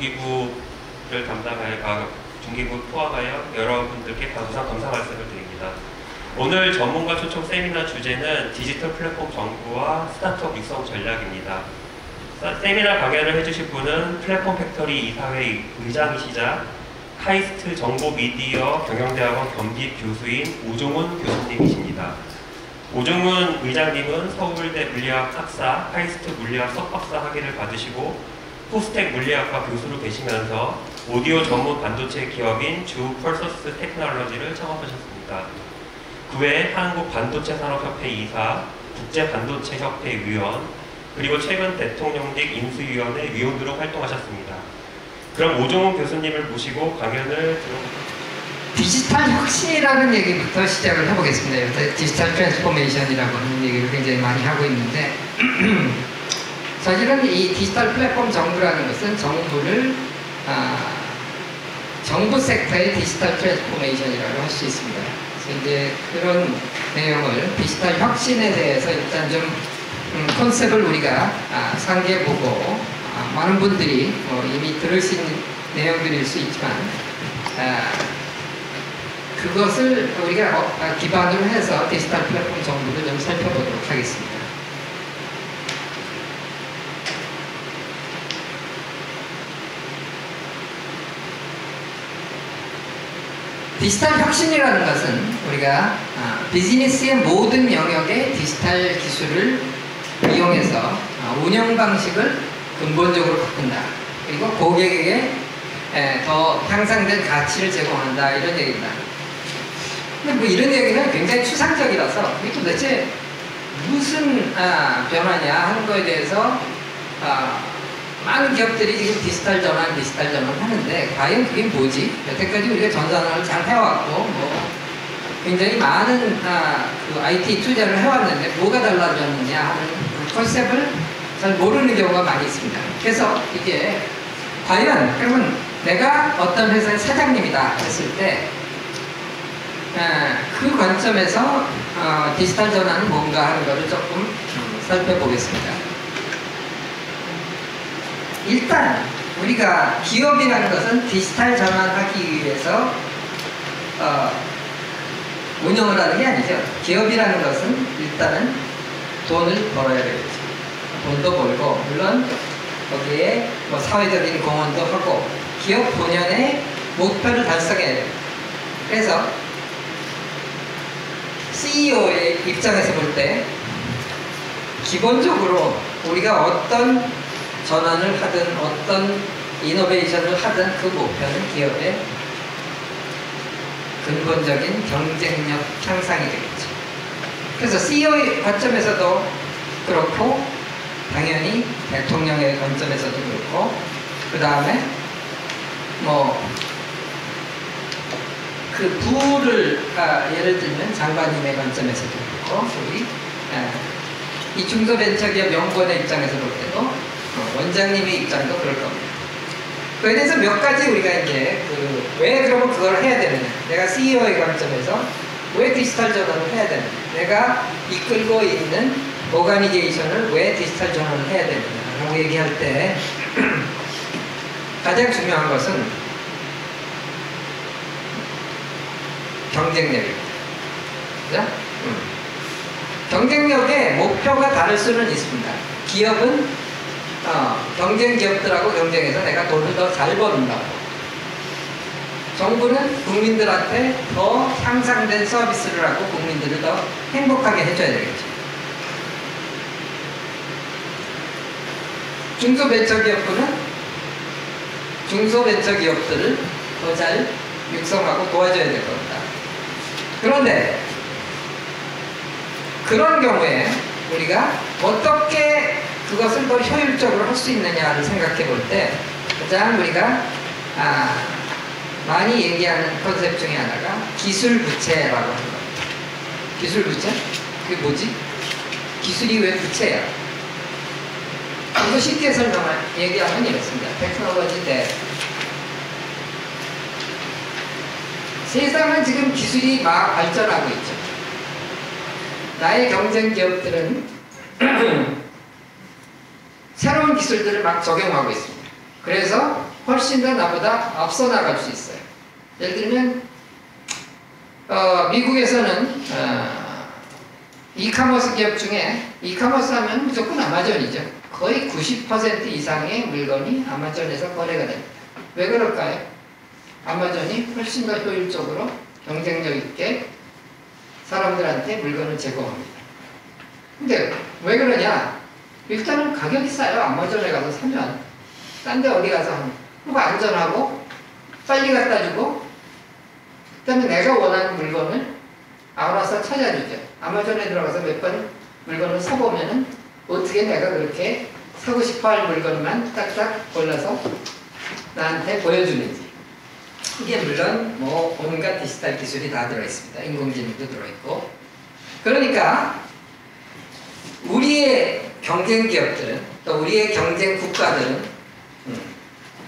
중기부를 중기부 포함하여 여러분들께 우선 감사 말씀을 드립니다. 오늘 전문가 초청 세미나 주제는 디지털 플랫폼 정부와 스타트업 육성 전략입니다. 세미나 강연을 해주실 분은 플랫폼 팩토리 이사회 의장이시자 카이스트 정보미디어 경영대학원 겸직 교수인 오종훈 교수님이십니다. 오종훈 의장님은 서울대 물리학 학사, 카이스트 물리학 석박사 학위를 받으시고 포스텍 물리학과 교수로 계시면서 오디오 전문 반도체 기업인 주 펄서스 테크놀로지를 창업하셨습니다. 그 외에 한국반도체산업협회 이사, 국제반도체협회 위원, 그리고 최근 대통령직 인수위원회 위원으로 활동하셨습니다. 그럼 오종훈 교수님을 모시고 강연을 들어보겠습니다. 디지털 혁신이라는 얘기부터 시작을 해보겠습니다. 디지털 트랜스포메이션이라고 하는 얘기를 굉장히 많이 하고 있는데 사실은 이 디지털 플랫폼 정부라는 것은 정부 섹터의 디지털 트랜스포메이션이라고 할 수 있습니다. 그래서 이제 그런 내용을 디지털 혁신에 대해서 일단 좀 컨셉을 우리가 상기해보고 많은 분들이 이미 들으신 내용들일 수 있지만 그것을 우리가 기반으로 해서 디지털 플랫폼 정보를 좀 살펴보도록 하겠습니다. 디지털 혁신이라는 것은 우리가 비즈니스의 모든 영역의 디지털 기술을 이용해서 운영 방식을 근본적으로 바꾼다. 그리고 고객에게 더 향상된 가치를 제공한다. 이런 얘기입니다. 근데 뭐 이런 얘기는 굉장히 추상적이라서 이게 도대체 무슨 변화냐 하는 거에 대해서 많은 기업들이 지금 디지털 전환 하는데 과연 그게 뭐지? 여태까지 우리가 전산화를 잘 해왔고 뭐 굉장히 많은 그 IT 투자를 해왔는데 뭐가 달라졌느냐 하는 그 컨셉을 잘 모르는 경우가 많이 있습니다. 그래서 이게 과연 그러면 내가 어떤 회사의 사장님이다 했을 때 그 관점에서 디지털 전환은 뭔가 하는 것을 조금 살펴보겠습니다. 일단 우리가 기업이라는 것은 디지털 전환하기 위해서 운영을 하는 게 아니죠. 기업이라는 것은 일단은 돈을 벌어야 되겠죠. 돈도 벌고 물론 거기에 뭐 사회적인 공헌도 하고 기업 본연의 목표를 달성해야 돼요. 그래서 CEO의 입장에서 볼 때 기본적으로 우리가 어떤 전환을 하든 어떤 이노베이션을 하든 그 목표는 기업의 근본적인 경쟁력 향상이 되겠죠. 그래서 CEO의 관점에서도 그렇고 당연히 대통령의 관점에서도 그렇고 그 다음에 뭐 그 부를 예를 들면 장관님의 관점에서도 그렇고 우리 이 중소벤처기업 연구원의 입장에서 볼 때도 원장님의 입장도 그럴 겁니다. 그에 대해서 몇 가지 우리가 이제 왜 그러면 그걸 해야 되느냐, 내가 CEO의 관점에서 왜 디지털 전환을 해야 되느냐, 내가 이끌고 있는 오가니제이션을 왜 디지털 전환을 해야 되느냐라고 얘기할 때 가장 중요한 것은 경쟁력입니다. 그죠? 경쟁력의 목표가 다를 수는 있습니다. 기업은 경쟁 기업들하고 경쟁해서 내가 돈을 더 잘 버는다고. 정부는 국민들한테 더 향상된 서비스를 하고 국민들을 더 행복하게 해줘야 되겠죠. 중소벤처기업부는 중소벤처기업들을 더 잘 육성하고 도와줘야 될 겁니다. 그런데 그런 경우에 우리가 어떻게 그것을 더 효율적으로 할 수 있느냐를 생각해 볼 때 가장 우리가 많이 얘기하는 컨셉 중에 하나가 기술부채라고 하는 겁니다. 기술부채? 그게 뭐지? 기술이 왜 부채야? 이거 쉽게 얘기하면 이렇습니다. 테크놀로지 대 세상은 지금 기술이 막 발전하고 있죠. 나의 경쟁 기업들은 새로운 기술들을 막 적용하고 있습니다. 그래서 훨씬 더 나보다 앞서 나갈 수 있어요. 예를 들면 미국에서는 이카머스 기업 중에 이카머스 하면 무조건 아마존이죠. 거의 90% 이상의 물건이 아마존에서 거래가 됩니다. 왜 그럴까요? 아마존이 훨씬 더 효율적으로 경쟁력 있게 사람들한테 물건을 제공합니다. 근데 왜 그러냐? 일단은 가격이 싸요. 아마존에 가서 사면. 딴 데 어디 가서 하면. 그리고 안전하고 빨리 갖다 주고 그 다음에 내가 원하는 물건을 알아서 찾아주죠. 아마존에 들어가서 몇 번 물건을 사보면은 어떻게 내가 그렇게 사고 싶어 할 물건만 딱딱 골라서 나한테 보여주는지. 이게 물론 뭐 온갖 디지털 기술이 다 들어있습니다. 인공지능도 들어있고. 그러니까 우리의 경쟁 기업들은 또 우리의 경쟁 국가들은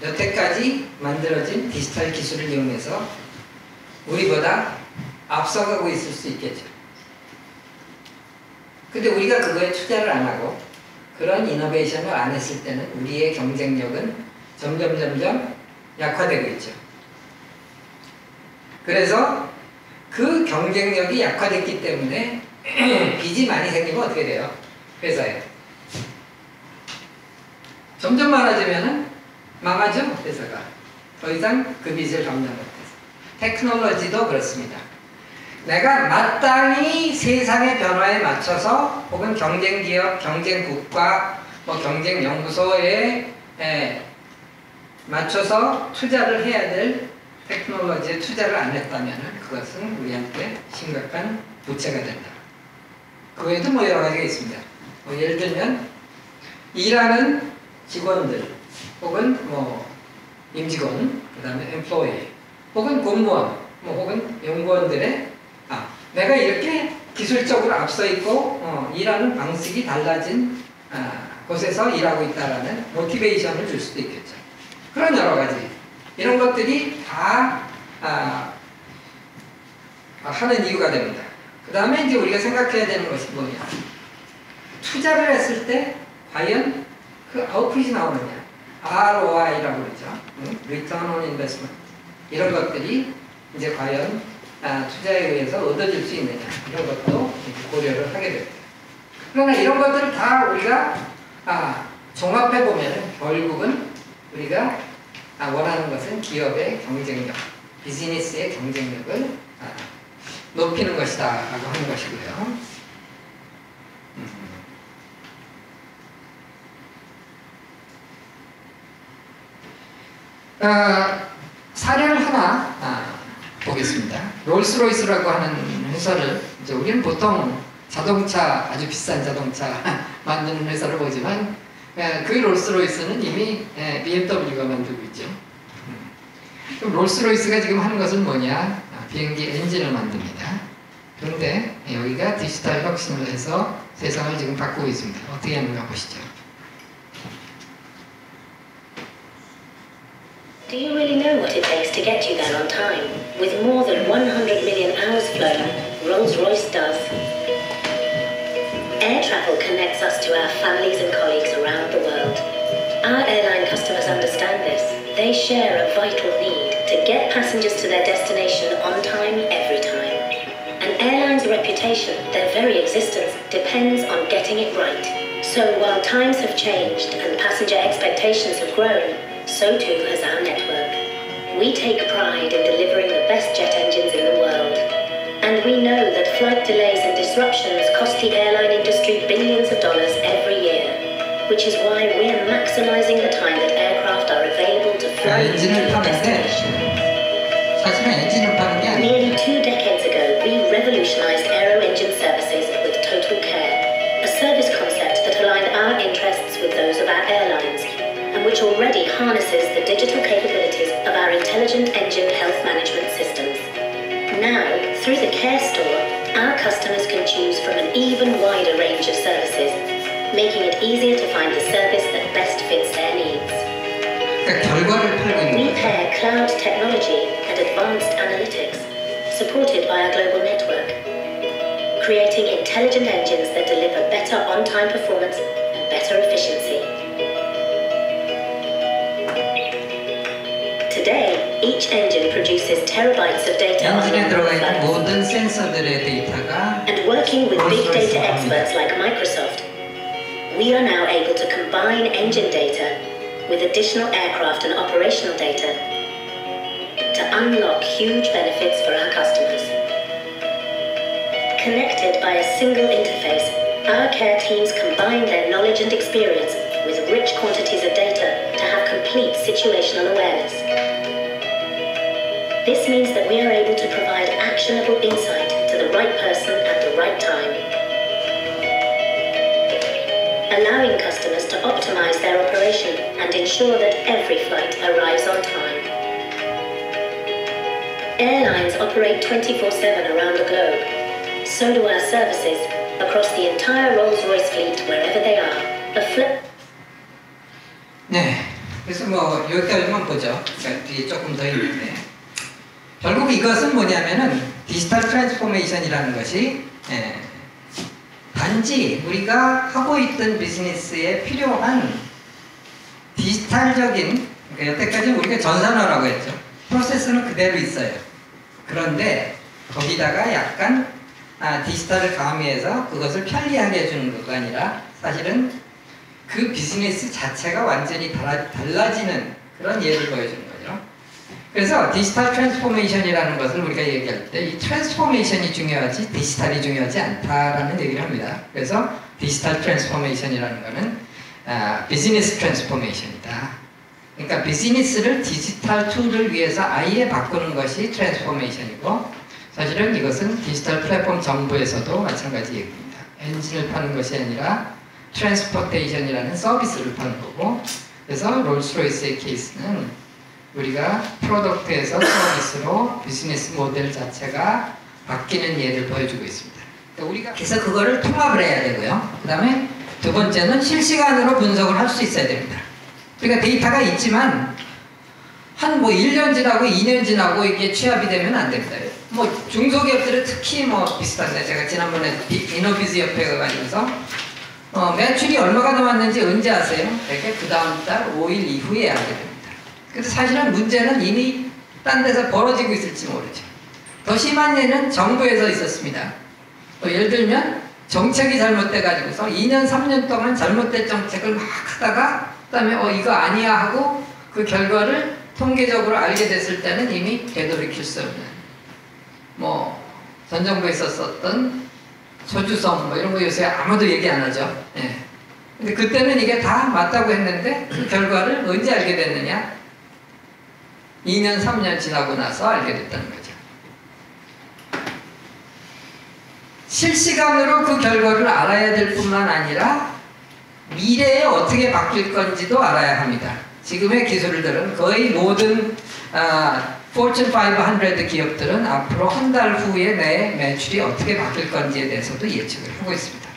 여태까지 만들어진 디지털 기술을 이용해서 우리보다 앞서가고 있을 수 있겠죠. 근데 우리가 그거에 투자를 안 하고 그런 이노베이션을 안 했을 때는 우리의 경쟁력은 점점 약화되고 있죠. 그래서 그 경쟁력이 약화됐기 때문에 빚이 많이 생기면 어떻게 돼요? 회사에. 점점 많아지면은 망하죠, 회사가. 더 이상 그 빚을 갚는 못해서. 테크놀로지도 그렇습니다. 내가 마땅히 세상의 변화에 맞춰서 혹은 경쟁기업, 경쟁국가, 경쟁연구소에 맞춰서 투자를 해야 될 테크놀로지에 투자를 안 했다면 그것은 우리한테 심각한 부채가 된다. 그 외에도 여러 가지가 있습니다. 예를 들면 일하는 직원들 혹은 임직원, 그 다음에 엠플로이 혹은 공무원, 혹은 연구원들의 내가 이렇게 기술적으로 앞서 있고 일하는 방식이 달라진 곳에서 일하고 있다라는 모티베이션을 줄 수도 있겠죠. 그런 여러 가지 이런 것들이 다 하는 이유가 됩니다. 그 다음에 이제 우리가 생각해야 되는 것이 뭐냐? 투자를 했을 때 과연 그 아웃풋이 나오느냐? ROI라고 그러죠. Return on Investment. 이런 것들이 이제 과연 투자에 의해서 얻어질 수 있느냐? 이런 것도 고려를 하게 됩니다. 그러나 이런 것들을 다 우리가 종합해보면 결국은 우리가 원하는 것은 기업의 경쟁력, 비즈니스의 경쟁력을 높이는 것이다 라고 하는 것이고요. 사례를 하나 보겠습니다. 롤스로이스라고 하는 회사를 이제 우리는 보통 자동차, 아주 비싼 자동차 만드는 회사를 보지만 그 롤스로이스는 이미 BMW가 만들고 있죠. 그럼 롤스로이스가 지금 하는 것은 뭐냐? 비행기 엔진을 만듭니다. 그런데 여기가 디지털 혁신을 해서 세상을 지금 바꾸고 있습니다. 어떻게 하는가 보시죠. Do you really know what it takes to get you there on time? With more than 100 million hours flown, Rolls-Royce does. Air travel connects us to our families and colleagues around the world. Our airline customers understand this. They share a vital need to get passengers to their destination on time, every time. An airline's reputation, their very existence, depends on getting it right. So while times have changed and passenger expectations have grown, so too has our network. We take pride in delivering the best jet engines in the world. And we know that flight delays and disruptions cost the airline industry billions of dollars every year, which is why we're maximizing the time that aircraft are available to fly to their destination. Nearly 2 decades ago, we revolutionized aero engine services with Total Care, a service concept that aligned our interests with those of our airlines, and which already harnesses the digital capabilities of our intelligent engine health management systems. Now, through the Care Store, our customers can choose from an even wider range of services, making it easier to find the service that best fits their needs. We pair cloud technology and advanced analytics, supported by our global network, creating intelligent engines that deliver better on-time performance and better efficiency. Each engine produces terabytes of data on 엔진에 들어가 있는 device. 모든 센서들의 데이터가 And working with big data rolls-royce와 experts like Microsoft, we are now able to combine engine data with additional aircraft and operational data to unlock huge benefits for our customers. Connected by a single interface, our care teams combine their knowledge and experience with rich quantities of data to have complete situational awareness. This means that we are able to provide actionable insight to the right person at the right time, allowing customers to optimize their operation and ensure that every flight arrives on time. Airlines operate 24/7 around the globe. So do our services across the entire Rolls-Royce fleet wherever they are. A flip. 네, 그래서 뭐 여기까지만 보죠. 그러니까 뒤에 조금 더 있는데 결국 이것은 뭐냐면은 디지털 트랜스포메이션이라는 것이 단지 우리가 하고 있던 비즈니스에 필요한 디지털적인, 그러니까 여태까지 우리가 전산화라고 했죠. 프로세스는 그대로 있어요. 그런데 거기다가 약간 디지털을 가미해서 그것을 편리하게 해주는 것가 아니라 사실은 그 비즈니스 자체가 완전히 달라지는 그런 예를 보여주는 거죠. 그래서 디지털 트랜스포메이션이라는 것을 우리가 얘기할 때 이 트랜스포메이션이 중요하지 디지털이 중요하지 않다라는 얘기를 합니다. 그래서 디지털 트랜스포메이션이라는 것은 비즈니스 트랜스포메이션이다. 그러니까 비즈니스를 디지털 툴을 위해서 아예 바꾸는 것이 트랜스포메이션이고 사실은 이것은 디지털 플랫폼 정부에서도 마찬가지 얘기입니다. 엔진을 파는 것이 아니라 트랜스포테이션이라는 서비스를 파는 거고 그래서 롤스로이스의 케이스는 우리가 프로덕트에서 서비스로 비즈니스 모델 자체가 바뀌는 예를 보여주고 있습니다. 그러니까 그래서 그거를 통합을 해야 되고요. 그 다음에 두 번째는 실시간으로 분석을 할 수 있어야 됩니다. 그러니까 데이터가 있지만 한 뭐 1년 지나고 2년 지나고 이게 취합이 되면 안 됩니다. 뭐 중소기업들은 특히 뭐 비슷한데 제가 지난번에 이노비즈 협회에 가가지고서 매출이 얼마가 나왔는지 언제 아세요? 되게 그 다음 달 5일 이후에 알게 됩니다. 그래서 사실은 문제는 이미 딴 데서 벌어지고 있을지 모르죠. 더 심한 예는 정부에서 있었습니다. 예를 들면 정책이 잘못돼가지고서 2년, 3년 동안 잘못된 정책을 막 하다가 그 다음에 이거 아니야 하고 그 결과를 통계적으로 알게 됐을 때는 이미 되돌이킬 수 없는 뭐 전 정부에 있었던 소주성 뭐 이런 거 요새 아무도 얘기 안 하죠. 예. 근데 그때는 이게 다 맞다고 했는데 그 결과를 언제 알게 됐느냐? 2년, 3년 지나고 나서 알게 됐다는 거죠. 실시간으로 그 결과를 알아야 될 뿐만 아니라 미래에 어떻게 바뀔 건지도 알아야 합니다. 지금의 기술들은 거의 모든 Fortune 500 기업들은 앞으로 한 달 후에 내 매출이 어떻게 바뀔 건지에 대해서도 예측을 하고 있습니다.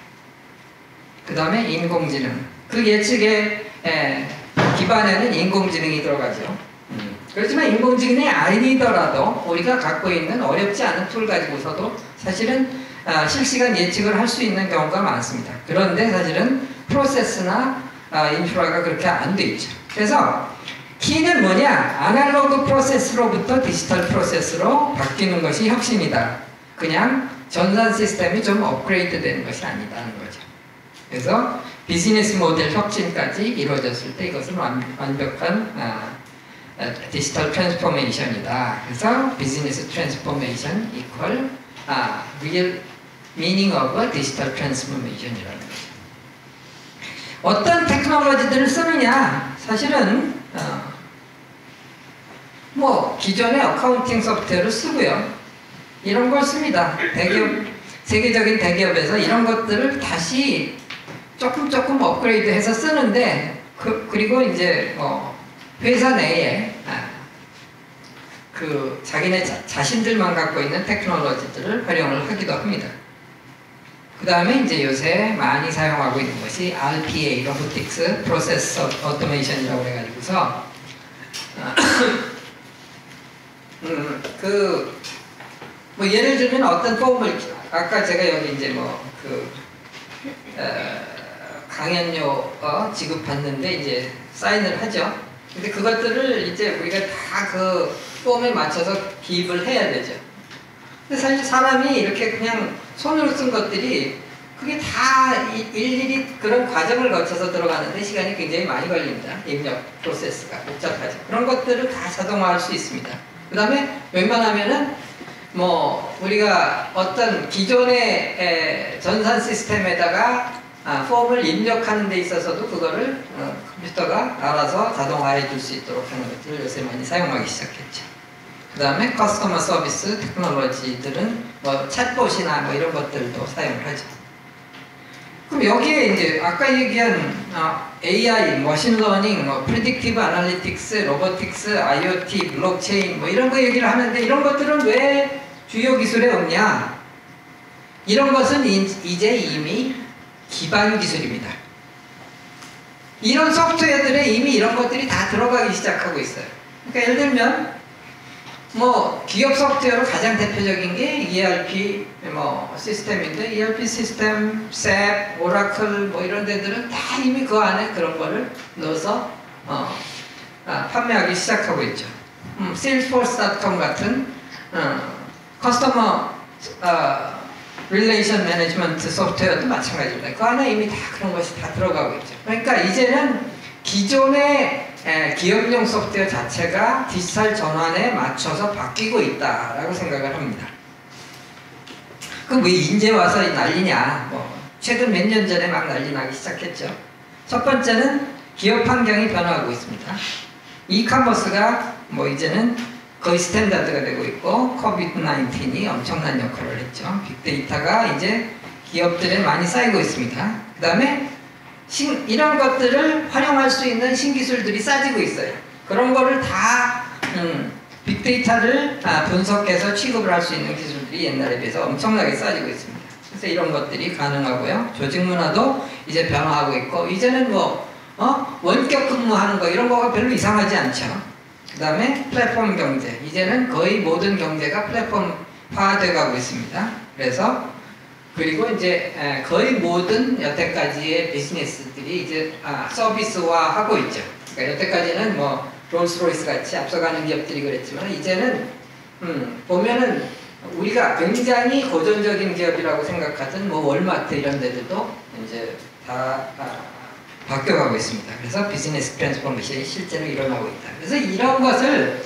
그 다음에 인공지능. 그 예측의 기반에는 인공지능이 들어가죠. 그렇지만 인공지능이 아니더라도 우리가 갖고 있는 어렵지 않은 툴 가지고서도 사실은 실시간 예측을 할 수 있는 경우가 많습니다. 그런데 사실은 프로세스나 인프라가 그렇게 안 돼 있죠. 그래서 키는 뭐냐? 아날로그 프로세스로부터 디지털 프로세스로 바뀌는 것이 혁신이다. 그냥 전산 시스템이 좀 업그레이드 되는 것이 아니다는 거죠. 그래서 비즈니스 모델 혁신까지 이루어졌을 때 이것은 완벽한 디지털 트랜스포메이션이다. 그래서 비즈니스 트랜스포메이션 이퀄 real meaning of digital transformation이라는 거죠. 어떤 테크놀로지들을 쓰느냐? 사실은 뭐 기존의 어카운팅 소프트웨어를 쓰고요. 이런 걸 씁니다. 대기업, 세계적인 대기업에서 이런 것들을 다시 조금 업그레이드해서 쓰는데 그리고 이제 회사 내에 그 자기네 자신들만 갖고 있는 테크놀로지들을 활용을 하기도 합니다. 그 다음에 이제 요새 많이 사용하고 있는 것이 RPA, Robotics Process Automation이라고 해가지고서 뭐 예를 들면 어떤 폼을 아까 제가 여기 이제 강연료 지급받는데 이제 사인을 하죠. 근데 그것들을 이제 우리가 다 그 폼에 맞춰서 기입을 해야 되죠. 근데 사실 사람이 이렇게 그냥 손으로 쓴 것들이 그게 다 일일이 그런 과정을 거쳐서 들어가는데 시간이 굉장히 많이 걸립니다. 입력 프로세스가 복잡하죠. 그런 것들을 다 자동화할 수 있습니다. 그 다음에 웬만하면은 뭐 우리가 어떤 기존의 전산 시스템에다가 폼을 입력하는 데 있어서도 그거를 컴퓨터가 알아서 자동화해 줄 수 있도록 하는 것들을 요새 많이 사용하기 시작했죠. 그 다음에 커스터머 서비스 테크놀로지들은 뭐 챗봇이나 뭐 이런 것들도 사용을 하죠. 그럼 여기에 이제 아까 얘기한 AI, 머신러닝, 뭐 프리딕티브 애널리틱스, 로보틱스, IoT, 블록체인 뭐 이런 거 얘기를 하는데 이런 것들은 왜 주요 기술에 없냐? 이런 것은 이제 이미 기반 기술입니다. 이런 소프트웨어들에 이미 이런 것들이 다 들어가기 시작하고 있어요. 그러니까 예를 들면 뭐 기업 소프트웨어로 가장 대표적인 게 ERP 뭐 시스템인데 ERP 시스템, SAP, 오라클 뭐 이런 데들은 다 이미 그 안에 그런 거를 넣어서 판매하기 시작하고 있죠. Salesforce.com 같은 커스터머 릴레이션 매니지먼트 소프트웨어도 마찬가지입니다. 그 안에 이미 다 그런 것이 다 들어가고 있죠. 그러니까 이제는 기존의 기업용 소프트웨어 자체가 디지털 전환에 맞춰서 바뀌고 있다라고 생각을 합니다. 그럼 왜 이제 와서 난리냐? 뭐 최근 몇 년 전에 막 난리 나기 시작했죠. 첫 번째는 기업 환경이 변화하고 있습니다. 이커머스가 뭐 이제는 거의 스탠다드가 되고 있고 코비드-19이 엄청난 역할을 했죠. 빅데이터가 이제 기업들에 많이 쌓이고 있습니다. 그 다음에 이런 것들을 활용할 수 있는 신기술들이 쌓이고 있어요. 그런 거를 다 빅데이터를 분석해서 취급을 할 수 있는 기술들이 옛날에 비해서 엄청나게 쌓이고 있습니다. 그래서 이런 것들이 가능하고요. 조직 문화도 이제 변화하고 있고 이제는 뭐 원격 근무하는 거 이런 거가 별로 이상하지 않죠. 그 다음에 플랫폼 경제. 이제는 거의 모든 경제가 플랫폼화되어 가고 있습니다. 그리고 이제 거의 모든 여태까지의 비즈니스들이 이제 서비스화하고 있죠. 그러니까 여태까지는 뭐 롤스로이스 같이 앞서가는 기업들이 그랬지만 이제는 보면은 우리가 굉장히 고전적인 기업이라고 생각하던 뭐 월마트 이런 데들도 이제 다 바뀌어가고 있습니다. 그래서 비즈니스 트랜스포메이션이 실제로 일어나고 있다. 그래서 이런 것을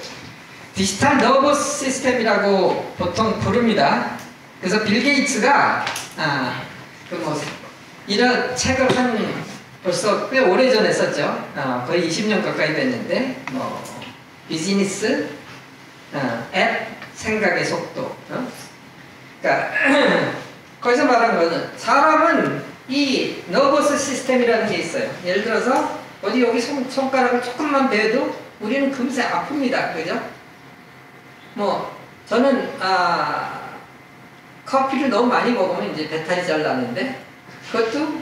디지털 너버스 시스템이라고 보통 부릅니다. 그래서 빌 게이츠가 이런 책을 벌써 꽤 오래전에 썼죠. 거의 20년 가까이 됐는데 비즈니스 앱 생각의 속도. 그러니까 거기서 말한 거는 사람은 이 너버스 시스템이라는 게 있어요. 예를 들어서 어디 여기 손가락을 조금만 베어도 우리는 금세 아픕니다. 그죠? 뭐 저는 커피를 너무 많이 먹으면 이제 배탈이 잘 나는데 그것도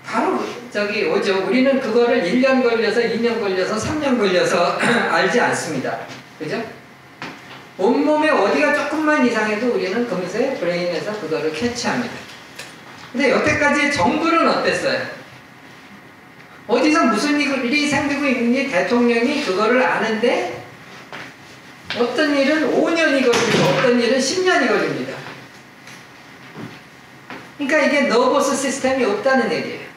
바로 저기 오죠. 우리는 그거를 1년 걸려서 2년 걸려서 3년 걸려서 알지 않습니다. 그죠? 온몸에 어디가 조금만 이상해도 우리는 금세 브레인에서 그거를 캐치합니다. 근데 여태까지 정부는 어땠어요? 어디서 무슨 일이 생기고 있는지 대통령이 그거를 아는데 어떤 일은 5년이 걸리고 어떤 일은 10년이 걸립니다. 그러니까 이게 너버스 시스템이 없다는 얘기예요.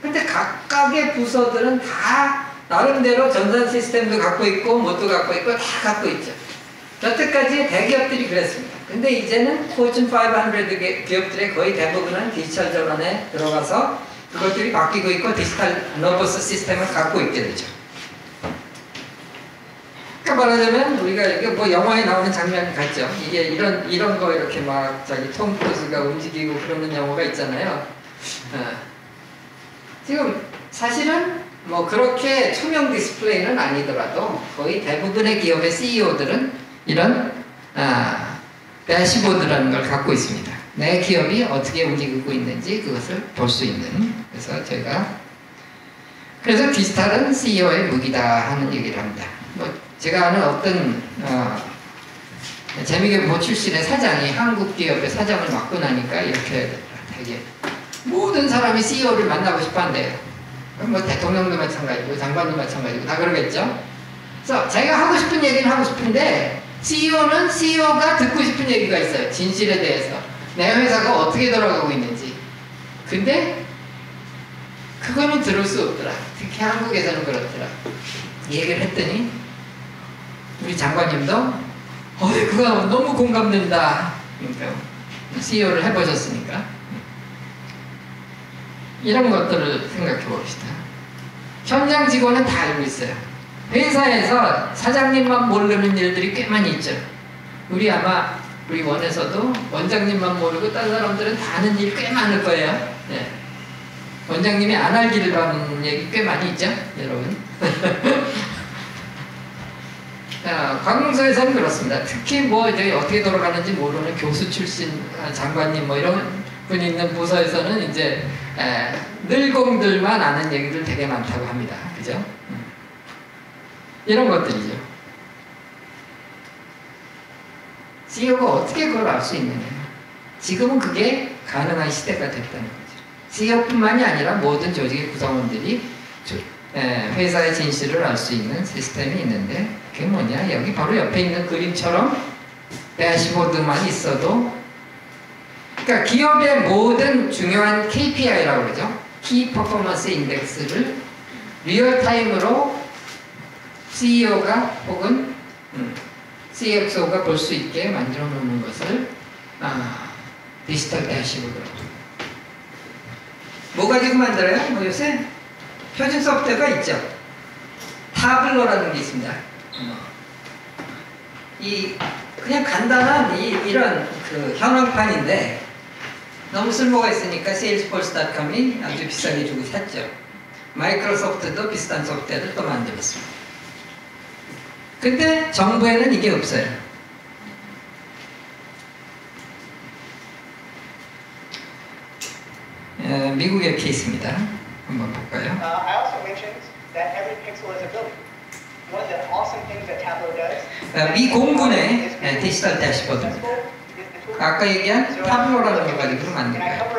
근데 각각의 부서들은 다 나름대로 전산 시스템도 갖고 있고 뭣도 갖고 있고 다 갖고 있죠. 여태까지 대기업들이 그랬습니다. 근데 이제는 포춘 500 기업들의 거의 대부분은 디지털 전환에 들어가서 그것들이 바뀌고 있고 디지털 너버스 시스템을 갖고 있게 되죠. 그러니까 말하자면 우리가 이게 뭐 영화에 나오는 장면 같죠. 이게 이런 거 이렇게 막 톰 크루즈가 움직이고 그러는 영화가 있잖아요. 지금 사실은 뭐 그렇게 투명 디스플레이는 아니더라도 거의 대부분의 기업의 CEO들은 이런 대시보드라는 걸 갖고 있습니다. 내 기업이 어떻게 움직이고 있는지 그것을 볼 수 있는. 그래서 디지털은 CEO의 무기다 하는 얘기를 합니다. 뭐 제가 아는 어떤 재미교보 출신의 사장이 한국 기업의 사장을 맡고 나니까 이렇게 되게 모든 사람이 CEO를 만나고 싶어 한대요. 뭐 대통령도 마찬가지고 장관도 마찬가지고 다 그러겠죠. 그래서 자기가 하고 싶은 얘기는 하고 싶은데 CEO는 CEO가 듣고 싶은 얘기가 있어요. 진실에 대해서. 내 회사가 어떻게 돌아가고 있는지. 근데 그거는 들을 수 없더라. 특히 한국에서는 그렇더라. 이 얘기를 했더니 우리 장관님도 그거 너무 공감된다. 그러니까 CEO를 해보셨으니까 이런 것들을 생각해 봅시다. 현장 직원은 다 알고 있어요. 회사에서 사장님만 모르는 일들이 꽤 많이 있죠. 우리 원에서도 원장님만 모르고 다른 사람들은 다 아는 일 꽤 많을 거예요. 네. 원장님이 안 알기를 바라는 얘기 꽤 많이 있죠, 여러분. 관공서에서는 그렇습니다. 특히 뭐 이제 어떻게 돌아가는지 모르는 교수 출신 장관님 뭐 이런 분이 있는 부서에서는 이제 늘공들만 아는 얘기들 되게 많다고 합니다. 그죠? 이런 것들이죠. CEO가 어떻게 그걸 알 수 있느냐. 지금은 그게 가능한 시대가 됐다는 거죠. CEO뿐만이 아니라 모든 조직의 구성원들이 회사의 진실을 알 수 있는 시스템이 있는데 그게 뭐냐. 여기 바로 옆에 있는 그림처럼 대시보드만 있어도 그러니까 기업의 모든 중요한 KPI라고 그러죠. 키 퍼포먼스 인덱스를 리얼타임으로 CEO가 혹은 CXO가 볼 수 있게 만들어 놓는 것을 디지털 대시보드라고. 뭐 가지고 만들어요? 뭐 요새 표준 소프트웨어가 있죠. 타블로라는 게 있습니다. 그냥 간단한 이런 그 현황판인데 너무 쓸모가 있으니까 salesforce.com이 아주 비싸게 주고 샀죠. 마이크로소프트도 비슷한 소프트웨어를 또 만들었습니다. 근데 정부에는 이게 없어요. 미국의 케이스입니다. 한번 볼까요? I also mentioned that every pixel is a building. One of the awesome things that Tableau does. 미 공군의 디지털 대시보드입니다. 아까 얘기한 타블로라는 걸 가지고 만든 거예요.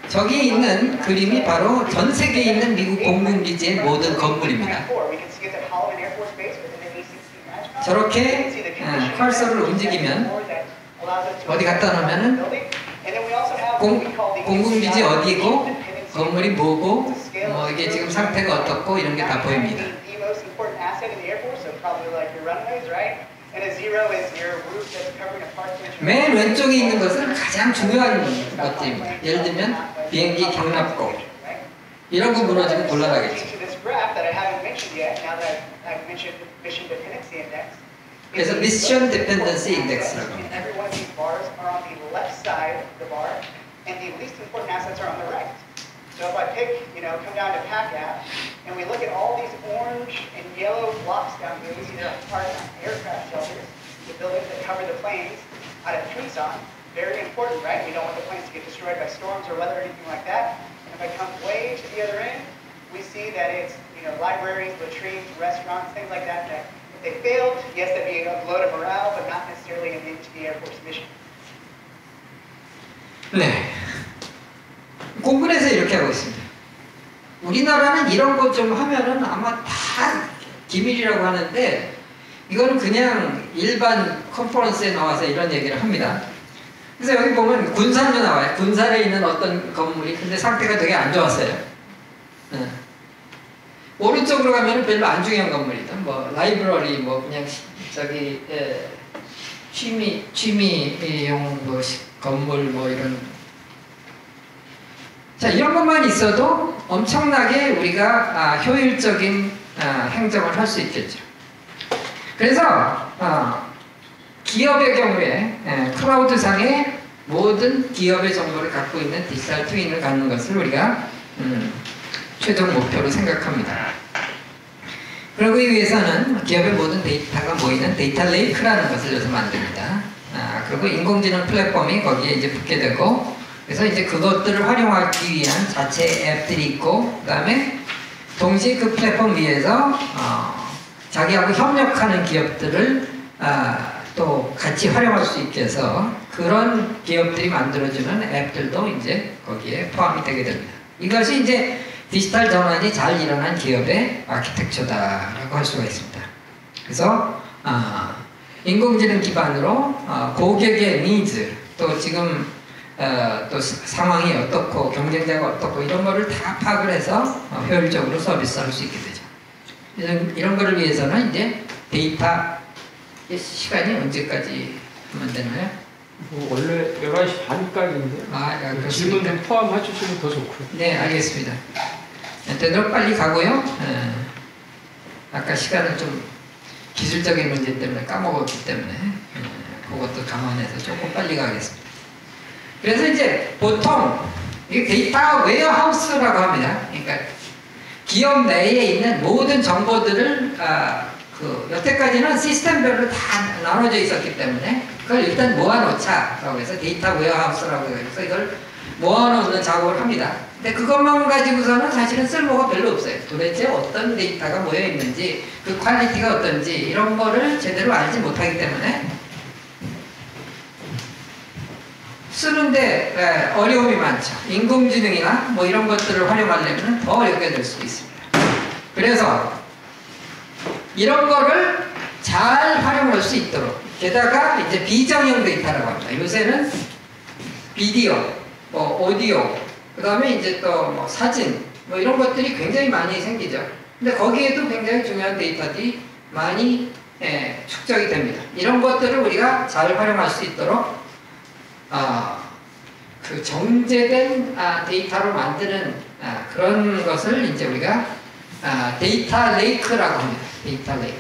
저기 있는 그림이 바로 전 세계에 있는 미국 공군 기지의 모든 건물입니다. 저렇게 컬서를 움직이면 어디 갖다 놓으면은 공군 기지 어디고 건물이 뭐고 뭐 이게 지금 상태가 어떻고 이런 게 다 보입니다. 맨 왼쪽에 있는 것은 가장 중요한 것들입니다. 예를 들면 비행기 경납고 이런 거 무너지면 곤란하겠죠. 그래서 미션 디펜던시 인덱스라고 합니다. So if I pick, come down to PACAP, and we look at all these orange and yellow blocks down here, we see they're part of aircraft shelters, the buildings that cover the planes out of Tucson. Very important, right? We don't want the planes to get destroyed by storms or weather or anything like that. And if I come way to the other end, we see that it's, libraries, latrines, restaurants, things like that, that if they failed, yes, that'd be a blow to morale, but not necessarily an end to the Air Force mission. 네. 공군에서 이렇게 하고 있습니다. 우리나라는 이런 것 좀 하면은 아마 다 기밀이라고 하는데 이거는 그냥 일반 컨퍼런스에 나와서 이런 얘기를 합니다. 그래서 여기 보면 군산도 나와요. 군산에 있는 어떤 건물이 근데 상태가 되게 안 좋았어요. 오른쪽으로 가면 별로 안 중요한 건물이다. 뭐 라이브러리 뭐 그냥 저기 취미용 뭐 건물 뭐 이런. 자, 이런 것만 있어도 엄청나게 우리가 효율적인 행정을 할 수 있겠죠. 그래서 기업의 경우에 클라우드상에 모든 기업의 정보를 갖고 있는 디지털 트윈을 갖는 것을 우리가 최종 목표로 생각합니다. 그러기 위해서는 기업의 모든 데이터가 모이는 데이터 레이크라는 것을 여기서 만듭니다. 그리고 인공지능 플랫폼이 거기에 이제 붙게 되고 그래서 이제 그것들을 활용하기 위한 자체 앱들이 있고 그 다음에 동시에 그 플랫폼 위에서 자기하고 협력하는 기업들을 또 같이 활용할 수 있게 해서 그런 기업들이 만들어주는 앱들도 이제 거기에 포함이 되게 됩니다. 이것이 이제 디지털 전환이 잘 일어난 기업의 아키텍처다라고 할 수가 있습니다. 그래서 인공지능 기반으로 고객의 니즈, 또 지금 또 상황이 어떻고 경쟁자가 어떻고 이런 거를 다 파악을 해서 효율적으로 서비스할 수 있게 되죠. 이런 거를 위해서는 이제 데이터 시간이 언제까지 하면 되나요? 뭐 원래 11시 반까지인데 질문 좀 포함해 주시면 더 좋고요. 네, 알겠습니다. 되도록 빨리 가고요. 아까 시간을 좀 기술적인 문제 때문에 까먹었기 때문에 그것도 감안해서 조금 빨리 가겠습니다. 그래서 이제 보통 이게 데이터 웨어하우스라고 합니다. 그러니까 기업 내에 있는 모든 정보들을 여태까지는 시스템별로 다 나눠져 있었기 때문에 그걸 일단 모아놓자라고 해서 데이터 웨어하우스라고 해서 이걸 모아놓는 작업을 합니다. 근데 그것만 가지고서는 사실은 쓸모가 별로 없어요. 도대체 어떤 데이터가 모여 있는지, 그 퀄리티가 어떤지 이런 거를 제대로 알지 못하기 때문에 쓰는데 어려움이 많죠. 인공지능이나 뭐 이런 것들을 활용하려면 더 어렵게 될 수도 있습니다. 그래서 이런 거를 잘 활용할 수 있도록, 게다가 이제 비정형 데이터라고 합니다. 요새는 비디오, 뭐 오디오, 그 다음에 이제 또 뭐 사진, 뭐 이런 것들이 굉장히 많이 생기죠. 근데 거기에도 굉장히 중요한 데이터들이 많이 축적이 됩니다. 이런 것들을 우리가 잘 활용할 수 있도록 그 정제된 데이터로 만드는 그런 것을 이제 우리가 데이터 레이크라고 합니다. 데이터 레이크.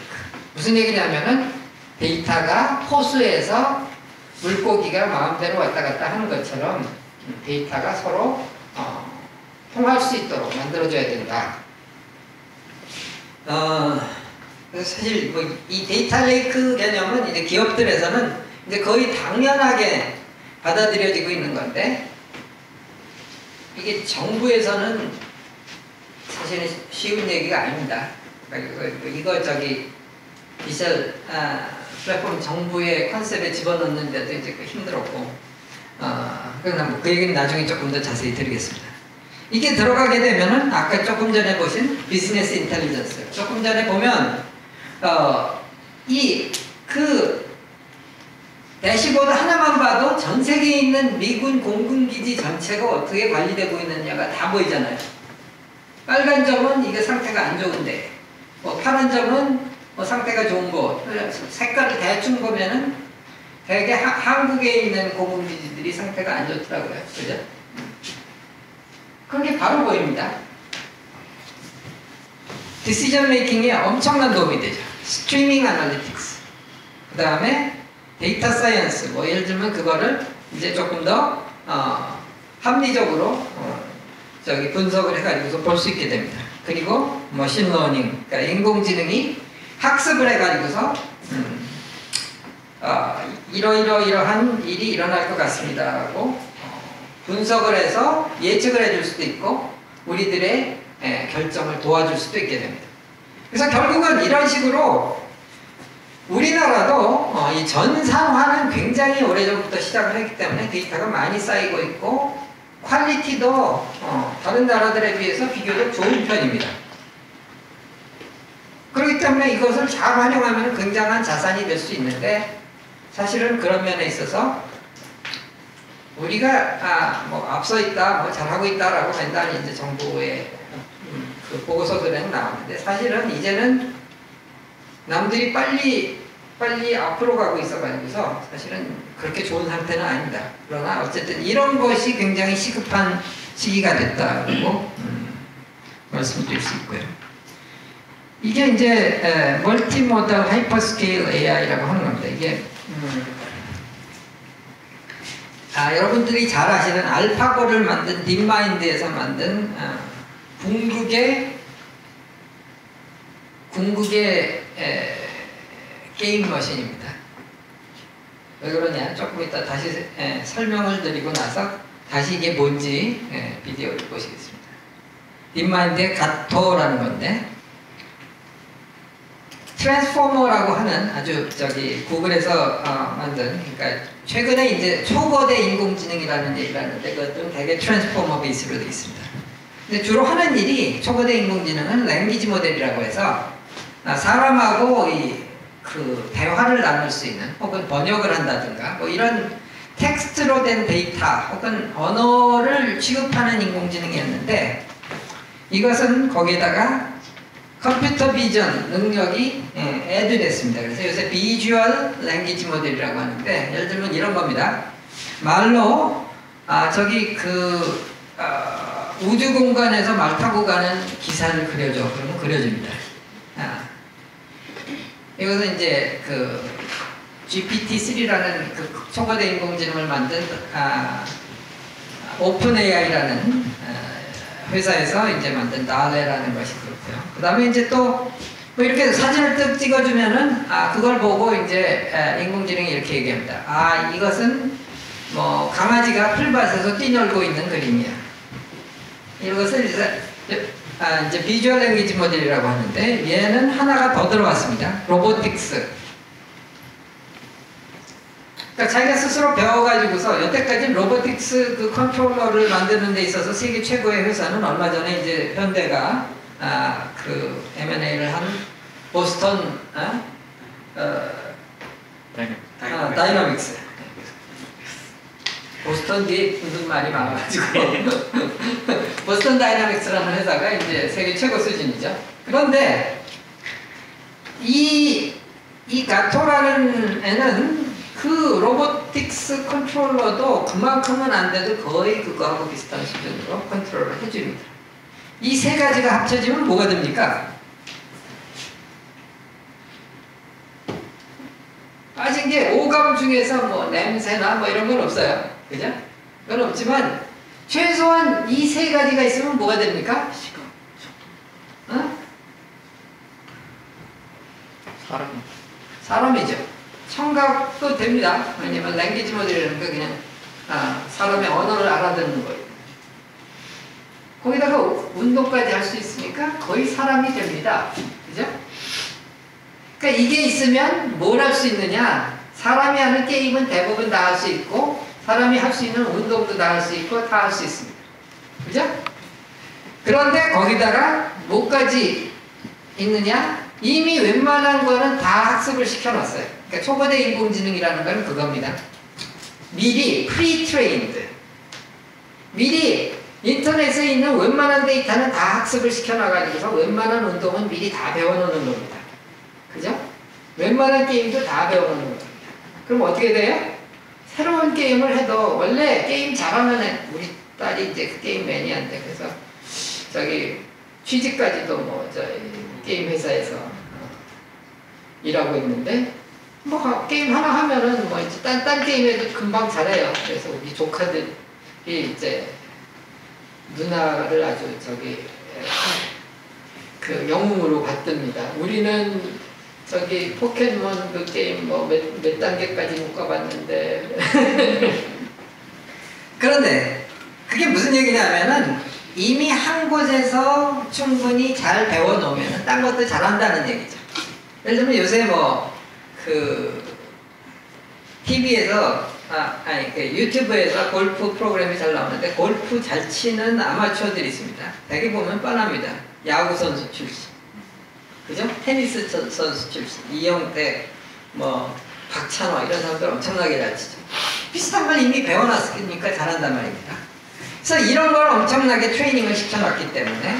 무슨 얘기냐면은 데이터가 호수에서 물고기가 마음대로 왔다 갔다 하는 것처럼 데이터가 서로 통할 수 있도록 만들어줘야 된다. 그래서 사실 뭐 이 데이터 레이크 개념은 이제 기업들에서는 이제 거의 당연하게 받아들여지고 있는 건데, 이게 정부에서는 사실은 쉬운 얘기가 아닙니다. 이거 디지털 플랫폼 정부의 컨셉에 집어넣는데도 이제 힘들었고, 그러나 뭐 그 얘기는 나중에 조금 더 자세히 드리겠습니다. 이게 들어가게 되면은 아까 조금 전에 보신 비즈니스 인텔리전스, 조금 전에 보면 그 대시보드 하나만 봐도 전 세계에 있는 미군 공군기지 전체가 어떻게 관리되고 있느냐가 다 보이잖아요. 빨간 점은 이게 상태가 안 좋은데, 뭐 파란 점은 뭐 상태가 좋은 거, 색깔을 대충 보면은 되게 한국에 있는 공군기지들이 상태가 안 좋더라고요. 그죠? 그게 바로 보입니다. 디시전 메이킹에 엄청난 도움이 되죠. 스트리밍 아날리틱스, 그 다음에 데이터 사이언스, 뭐 예를 들면 그거를 이제 조금 더 합리적으로 분석을 해가지고서 볼 수 있게 됩니다. 그리고 머신러닝, 그러니까 인공지능이 학습을 해가지고서 이러한 일이 일어날 것 같습니다라고 분석을 해서 예측을 해줄 수도 있고 우리들의 결정을 도와줄 수도 있게 됩니다. 그래서 결국은 이런 식으로 우리나라도 이 전산화는 굉장히 오래전부터 시작을 했기 때문에 데이터가 많이 쌓이고 있고 퀄리티도 다른 나라들에 비해서 비교적 좋은 편입니다. 그렇기 때문에 이것을 잘 활용하면 굉장한 자산이 될 수 있는데, 사실은 그런 면에 있어서 우리가 뭐 앞서 있다, 뭐 잘하고 있다라고 맨날 이제 정부의 그 보고서들에는 나오는데, 사실은 이제는 남들이 빨리 앞으로 가고 있어가지고서 사실은 그렇게 좋은 상태는 아닙니다. 그러나 어쨌든 이런 것이 굉장히 시급한 시기가 됐다고 말씀드릴 수 있고요. 이게 이제 멀티모달 하이퍼스케일 AI라고 하는 겁니다. 이게 여러분들이 잘 아시는 알파고를 만든 딥마인드에서 만든 궁극의 게임 머신입니다. 왜 그러냐? 조금 이따 다시 설명을 드리고 나서 다시 이게 뭔지 비디오를 보시겠습니다. 딥마인드의 가토라는 건데, 트랜스포머라고 하는 아주 구글에서 만든, 그러니까 최근에 이제 초거대 인공지능이라는 얘기를 하는데 그것들은 되게 트랜스포머 베이스로 되어 있습니다. 근데 주로 하는 일이 초거대 인공지능은 랭귀지 모델이라고 해서 사람하고 그 대화를 나눌 수 있는 혹은 번역을 한다든가 뭐 이런 텍스트로 된 데이터 혹은 언어를 취급하는 인공지능이었는데 이것은 거기에다가 컴퓨터 비전 능력이 애드됐습니다. 그래서 요새 비주얼 랭귀지 모델이라고 하는데 예를 들면 이런 겁니다. 말로 저기 우주 공간에서 말 타고 가는 기사를 그려줘. 그러면 그려줍니다. 이것은 이제 그 GPT-3라는 그 초거대 인공지능을 만든 오픈 AI라는 회사에서 이제 만든 달레라는 것이 그렇고요. 그 다음에 이제 또 뭐 이렇게 사진을 뜩 찍어주면은 그걸 보고 이제 인공지능이 이렇게 얘기합니다. 이것은 뭐 강아지가 풀밭에서 뛰놀고 있는 그림이야. 이것을 이제 비주얼 랭귀지 모델이라고 하는데 얘는 하나가 더 들어왔습니다. 로보틱스. 그러니까 자기가 스스로 배워가지고서 여태까지 로보틱스 그 컨트롤러를 만드는 데 있어서 세계 최고의 회사는 얼마 전에 이제 현대가 그 M&A를 한 보스턴 다이나믹스. 보스턴 뒤에 무슨 말이 많아가지고 보스턴 다이나믹스라는 회사가 이제 세계 최고 수준이죠. 그런데 이 가토라는 애는 그 로보틱스 컨트롤러도 그만큼은 안 돼도 거의 그거하고 비슷한 수준으로 컨트롤을 해줍니다. 이 세 가지가 합쳐지면 뭐가 됩니까? 빠진 게 오감 중에서 뭐 냄새나 뭐 이런 건 없어요. 그죠? 그건 없지만 최소한 이 세 가지가 있으면 뭐가 됩니까? 사람이죠. 청각도 됩니다. 왜냐면 랭귀지 모델이라는 게 그냥 사람의 언어를 알아듣는 거예요. 거기다가 운동까지 할 수 있으니까 거의 사람이 됩니다. 그죠? 그러니까 이게 있으면 뭘 할 수 있느냐? 사람이 하는 게임은 대부분 다 할 수 있고 사람이 할 수 있는 운동도 다 할 수 있고 다 할 수 있습니다. 그죠? 그런데 거기다가 뭐까지 있느냐? 이미 웬만한 거는 다 학습을 시켜놨어요. 그러니까 초거대 인공지능이라는 건 그겁니다. 미리 프리-트레인드, 미리 인터넷에 있는 웬만한 데이터는 다 학습을 시켜놔가지고서 웬만한 운동은 미리 다 배워놓는 겁니다. 그죠? 웬만한 게임도 다 배워놓는 겁니다. 그럼 어떻게 돼요? 새로운 게임을 해도 원래 게임 잘하는 애, 우리 딸이 이제 그 게임 매니아인데 그래서 저기 취직까지도 뭐 저희 게임 회사에서 일하고 있는데 뭐 게임 하나 하면은 뭐 이제 딴 게임에도 금방 잘해요. 그래서 우리 조카들이 이제 누나를 아주 저기 그 영웅으로 받듭니다. 우리는 저기 포켓몬 그 게임 뭐 몇 단계까지 못 가봤는데 그런데 그게 무슨 얘기냐면은 이미 한 곳에서 충분히 잘 배워놓으면 딴 것도 잘한다는 얘기죠. 예를 들면 요새 뭐 그 TV에서 그 유튜브에서 골프 프로그램이 잘 나오는데 골프 잘 치는 아마추어들이 있습니다. 대개 보면 뻔합니다. 야구 선수 출신, 그죠? 테니스 선수 출신, 이영택, 뭐 박찬호 이런 사람들 엄청나게 잘 치죠. 비슷한 걸 이미 배워놨으니까 잘한단 말입니다. 그래서 이런 걸 엄청나게 트레이닝을 시켜놨기 때문에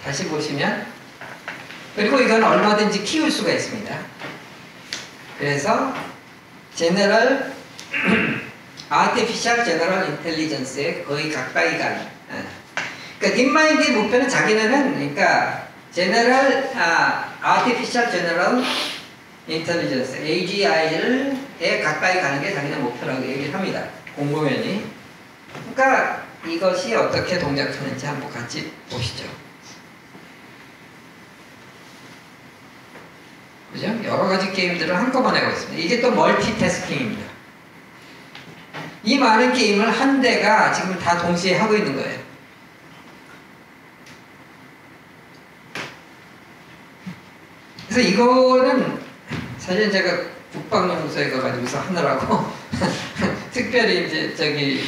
다시 보시면 그리고 이건 얼마든지 키울 수가 있습니다. 그래서 제너럴 아티피셜 제너럴 인텔리전스에 거의 가까이 가는 그러니까 딥마인드의 목표는 자기네는 그러니까 제너럴 아티피셜 제너럴 인텔리전스 AGI에 가까이 가는 게 자기네 목표라고 얘기를 합니다. 공무원이. 그러니까 이것이 어떻게 동작하는지 한번 같이 보시죠. 그죠? 여러 가지 게임들을 한꺼번에 하고 있습니다. 이게 또 멀티태스킹입니다. 이 많은 게임을 한 대가 지금 다 동시에 하고 있는 거예요. 그래서 이거는 사실 제가 국방연구소에 가가지고서 하느라고 특별히 이제 저기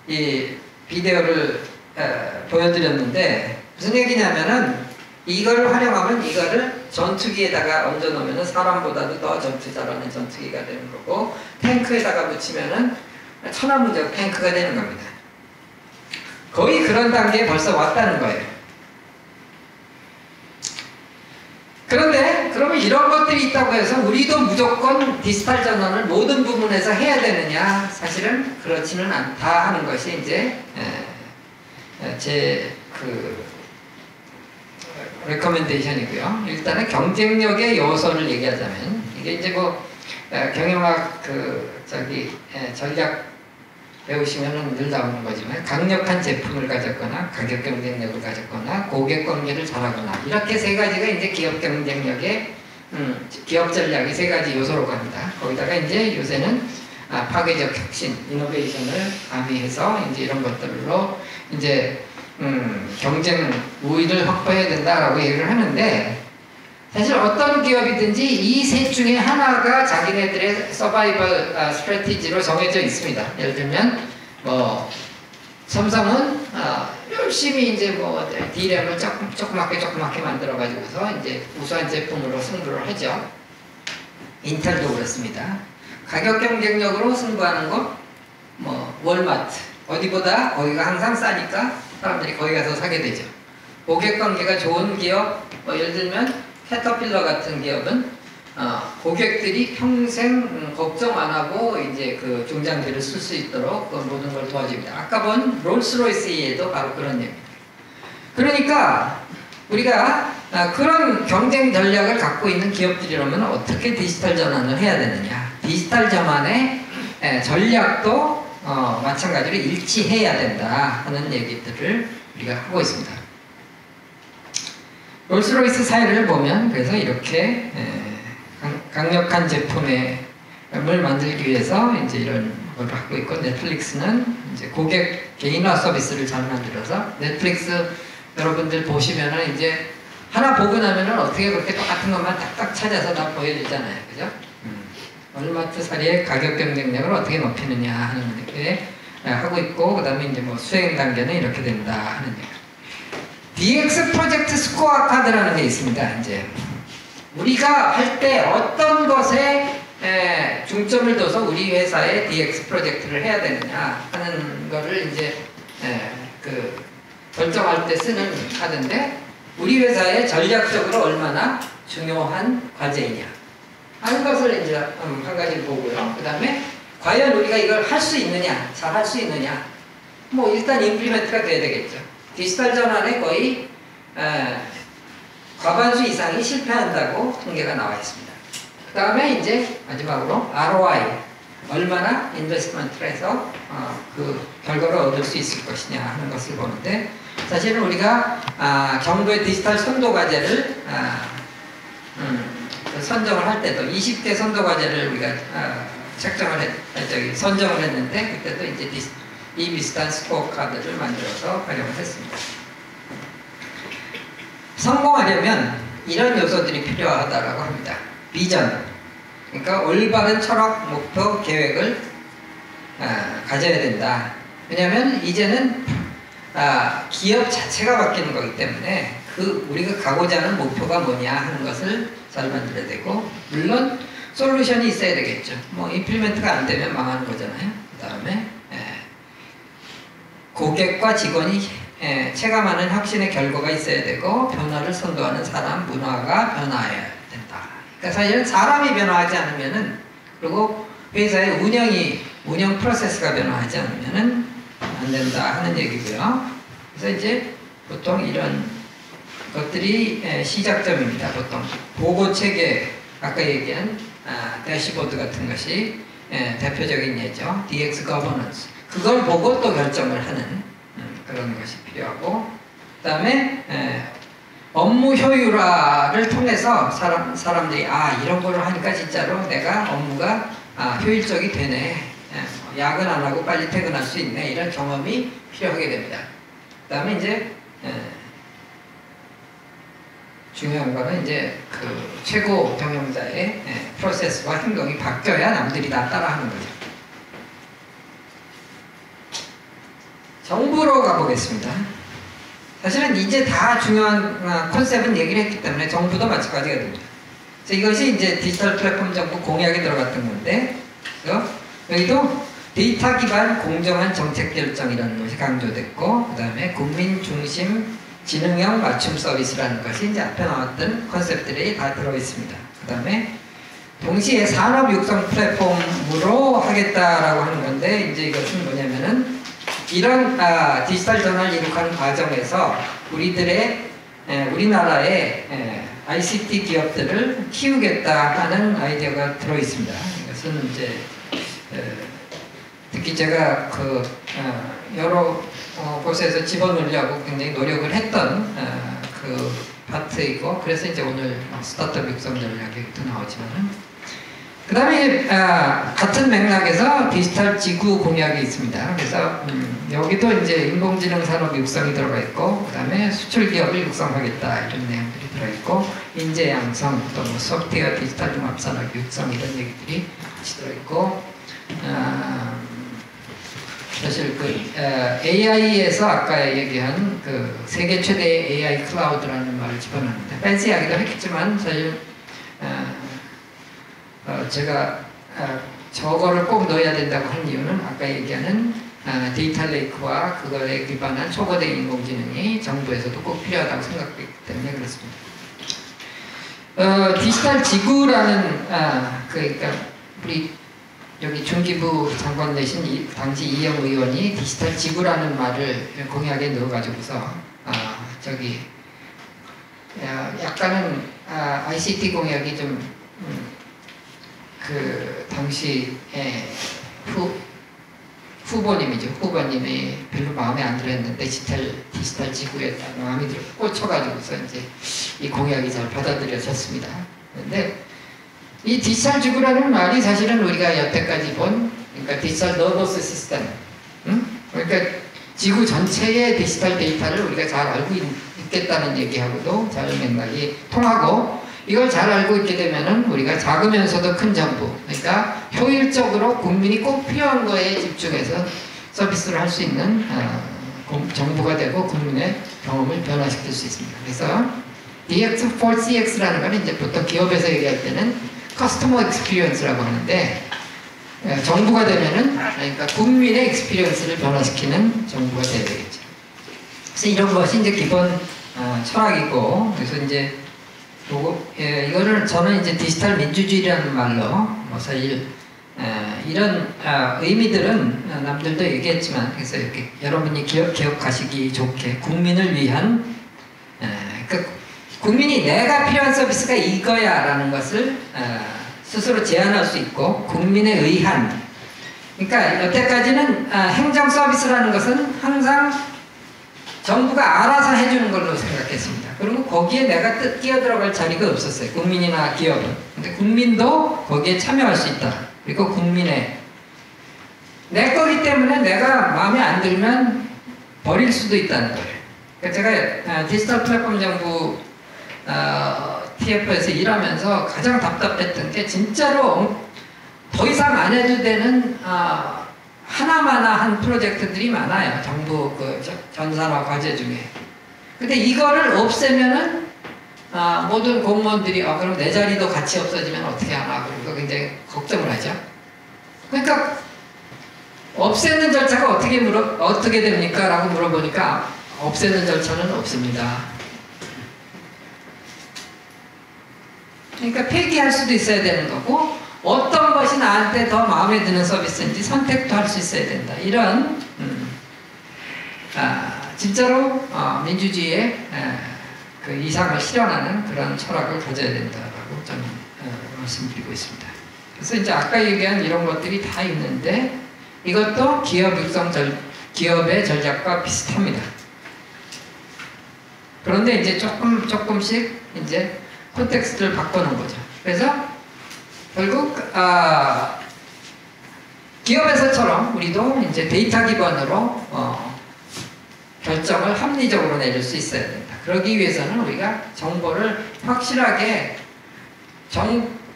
이 비디오를 보여드렸는데 무슨 얘기냐면은 이걸 활용하면 이거를 전투기에다가 얹어놓으면 사람보다도 더 전투 잘하는 전투기가 되는 거고 탱크에다가 붙이면은 천하무적 탱크가 되는 겁니다. 거의 그런 단계에 벌써 왔다는 거예요. 그런데 그러면 이런 것들이 있다고 해서 우리도 무조건 디지털 전환을 모든 부분에서 해야 되느냐? 사실은 그렇지는 않다 하는 것이 이제 제 레커멘데이션이고요. 일단은 경쟁력의 요소를 얘기하자면 이게 이제 뭐 경영학 전략 배우시면은 늘 나오는 거지만 강력한 제품을 가졌거나 가격 경쟁력을 가졌거나 고객 관계를 잘하거나 이렇게 세 가지가 이제 기업 경쟁력의 기업 전략의 세 가지 요소로 갑니다. 거기다가 이제 요새는 파괴적 혁신, 이노베이션을 가미해서 이제 이런 것들로 이제 경쟁 우위를 확보해야 된다라고 얘기를 하는데 사실 어떤 기업이든지 이 셋 중에 하나가 자기네들의 서바이벌 스트래티지로 정해져 있습니다. 예를 들면 뭐 삼성은 열심히 이제 뭐 D램을 조그맣게 만들어 가지고서 이제 우수한 제품으로 승부를 하죠. 인텔도 그렇습니다. 가격 경쟁력으로 승부하는 거 뭐 월마트 어디보다 거기가 항상 싸니까 사람들이 거기 가서 사게 되죠. 고객 관계가 좋은 기업 뭐 예를 들면 캐터필러 같은 기업은 고객들이 평생 걱정 안 하고 이제 그 중장비를 쓸 수 있도록 그 모든 걸 도와줍니다. 아까 본 롤스로이스에도 바로 그런 얘기입니다. 그러니까 우리가 그런 경쟁 전략을 갖고 있는 기업들이라면 어떻게 디지털 전환을 해야 되느냐? 디지털 전환의 전략도 마찬가지로 일치해야 된다 하는 얘기들을 우리가 하고 있습니다. 롤스로이스 사례를 보면 그래서 이렇게 강력한 제품을 만들기 위해서 이제 이런 걸 하고 있고 넷플릭스는 이제 고객 개인화 서비스를 잘 만들어서 넷플릭스 여러분들 보시면은 이제 하나 보고 나면은 어떻게 그렇게 똑같은 것만 딱딱 찾아서 다 보여주잖아요, 그죠? 월마트 사례의 가격 경쟁력을 어떻게 높이느냐 하는 게 하고 있고 그 다음에 이제 뭐 수행 단계는 이렇게 된다 하는 얘기. DX 프로젝트 스코어 카드라는 게 있습니다. 이제 우리가 할 때 어떤 것에 중점을 둬서 우리 회사의 DX 프로젝트를 해야 되느냐 하는 거를 이제 결정할 때 쓰는 카드인데 우리 회사에 전략적으로 얼마나 중요한 과제이냐 하는 것을 이제 한 가지를 보고요. 그 다음에 과연 우리가 이걸 할 수 있느냐, 잘 할 수 있느냐. 뭐 일단 임플리멘트가 돼야 되겠죠. 디지털 전환에 거의 과반수 이상이 실패한다고 통계가 나와 있습니다. 그 다음에 이제 마지막으로 ROI 얼마나 인베스트먼트를 해서 그 결과를 얻을 수 있을 것이냐 하는 것을 보는데 사실은 우리가 정부의 디지털 선도 과제를 선정을 할 때도 20대 선도 과제를 우리가 선정을 했는데 그때도 이제 이 비슷한 스코어 카드를 만들어서 활용을 했습니다. 성공하려면 이런 요소들이 필요하다고 합니다. 비전, 그러니까 올바른 철학, 목표, 계획을 가져야 된다. 왜냐하면 이제는 기업 자체가 바뀌는 거기 때문에 우리가 가고자 하는 목표가 뭐냐 하는 것을 잘 만들어야 되고 물론 솔루션이 있어야 되겠죠. 뭐 임플리멘트가 안 되면 망하는 거잖아요. 그 다음에 고객과 직원이 체감하는 혁신의 결과가 있어야 되고 변화를 선도하는 사람 문화가 변화해야 된다. 그러니까 사실은 사람이 변화하지 않으면은 그리고 회사의 운영 프로세스가 변화하지 않으면은 안 된다 하는 얘기고요. 그래서 이제 보통 이런 것들이 시작점입니다. 보통 보고 체계 아까 얘기한 대시보드 같은 것이 대표적인 예죠. DX 거버넌스 그걸 보고 또 결정을 하는 그런 것이 필요하고 그 다음에 업무 효율화를 통해서 사람들이 이런 거를 하니까 진짜로 내가 업무가 효율적이 되네 야근 안 하고 빨리 퇴근할 수 있네 이런 경험이 필요하게 됩니다. 그 다음에 이제 중요한 거는 이제 그 최고 경영자의 프로세스와 행동이 바뀌어야 남들이 다 따라하는 거죠. 정부로 가보겠습니다. 사실은 이제 다 중요한 컨셉은 얘기를 했기 때문에 정부도 마찬가지가 됩니다. 그래서 이것이 이제 디지털 플랫폼 정부 공약에 들어갔던 건데, 여기도 데이터 기반 공정한 정책 결정이라는 것이 강조됐고, 그 다음에 국민 중심 지능형 맞춤 서비스라는 것이 이제 앞에 나왔던 컨셉들이 다 들어있습니다. 그 다음에 동시에 산업 육성 플랫폼으로 하겠다라고 하는 건데, 이제 이것은 뭐냐면은 이런 디지털 전환을 이룩하는 과정에서 우리나라의 ICT 기업들을 키우겠다 하는 아이디어가 들어있습니다. 이것은 이제 특히 제가 여러 곳에서 집어넣으려고 굉장히 노력을 했던 그 파트이고, 그래서 이제 오늘 스타트업 육성 전략이 또 나오지만은, 그 다음에 같은 맥락에서 디지털 지구 공약이 있습니다. 그래서 여기도 이제 인공지능 산업 육성이 들어가 있고, 그 다음에 수출 기업을 육성하겠다 이런 내용들이 들어있고, 인재 양성, 또 뭐 소프트웨어 디지털 융합 산업 육성 이런 얘기들이 같이 들어있고, 사실 AI에서 아까 얘기한 그 세계 최대의 AI 클라우드라는 말을 집어넣는데, 팬시하기도 했겠지만 사실 제가 저거를 꼭 넣어야 된다고 한 이유는 아까 얘기하는 데이터 레이크와 그거에 기반한 초거대 인공지능이 정부에서도 꼭 필요하다고 생각했기 때문에 그렇습니다. 디지털 지구라는 그러니까 우리 여기 중기부 장관 되신 당시 이영 의원이 디지털 지구라는 말을 공약에 넣어가지고서 약간은 ICT 공약이 좀 그 당시 후보님이 별로 마음에 안 들었는데 디지털 지구에 마음이 들어 꽂혀가지고서 이제 이 공약이 잘 받아들여졌습니다. 그런데 이 디지털 지구라는 말이 사실은 우리가 여태까지 본, 그러니까 디지털 너버스 시스템, 그러니까 지구 전체의 디지털 데이터를 우리가 잘 알고 있겠다는 얘기하고도 잘 맥락이 통하고, 이걸 잘 알고 있게 되면은 우리가 작으면서도 큰 정부, 그러니까 효율적으로 국민이 꼭 필요한 거에 집중해서 서비스를 할 수 있는 정부가 되고 국민의 경험을 변화시킬 수 있습니다. 그래서 DX for CX라는 건 이제 보통 기업에서 얘기할 때는 커스터머 익스피리언스라고 하는데, 정부가 되면은 그러니까 국민의 익스피리언스를 변화시키는 정부가 돼야 되겠죠. 그래서 이런 것이 이제 기본 철학이고, 그래서 이제 이거를 저는 이제 디지털 민주주의라는 말로 사실 이런 의미들은 남들도 얘기했지만, 그래서 이렇게 여러분이 기억하시기 좋게 국민을 위한, 그러니까 국민이 내가 필요한 서비스가 이거야라는 것을 스스로 제안할 수 있고, 국민에 의한, 그러니까 여태까지는 행정 서비스라는 것은 항상 정부가 알아서 해주는 걸로 생각했습니다. 그리고 거기에 내가 끼어들어갈 자리가 없었어요. 국민이나 기업은. 근데 국민도 거기에 참여할 수 있다. 그리고 국민의 내 거기 때문에 내가 마음에 안 들면 버릴 수도 있다는 거예요. 그러니까 제가 디지털 플랫폼 정부 TF에서 일하면서 가장 답답했던 게, 진짜로 더 이상 안 해도 되는 하나마나 한 프로젝트들이 많아요. 정부 전산화 과제 중에. 근데 이거를 없애면은 모든 공무원들이 그럼 내 자리도 같이 없어지면 어떻게 하나, 그리고 굉장히 걱정을 하죠. 그러니까 없애는 절차가 어떻게 됩니까? 라고 물어보니까 없애는 절차는 없습니다. 그러니까 폐기할 수도 있어야 되는 거고, 어떤 것이 나한테 더 마음에 드는 서비스인지 선택도 할 수 있어야 된다. 이런 진짜로 민주주의의 그 이상을 실현하는 그런 철학을 가져야 된다라고 저는 말씀드리고 있습니다. 그래서 이제 아까 얘기한 이런 것들이 다 있는데, 이것도 기업의 전략과 비슷합니다. 그런데 이제 조금씩 이제 콘텍스트를 바꾸는 거죠. 그래서 결국 기업에서처럼 우리도 이제 데이터 기반으로 결정을 합리적으로 내릴 수 있어야 된다. 그러기 위해서는 우리가 정보를 확실하게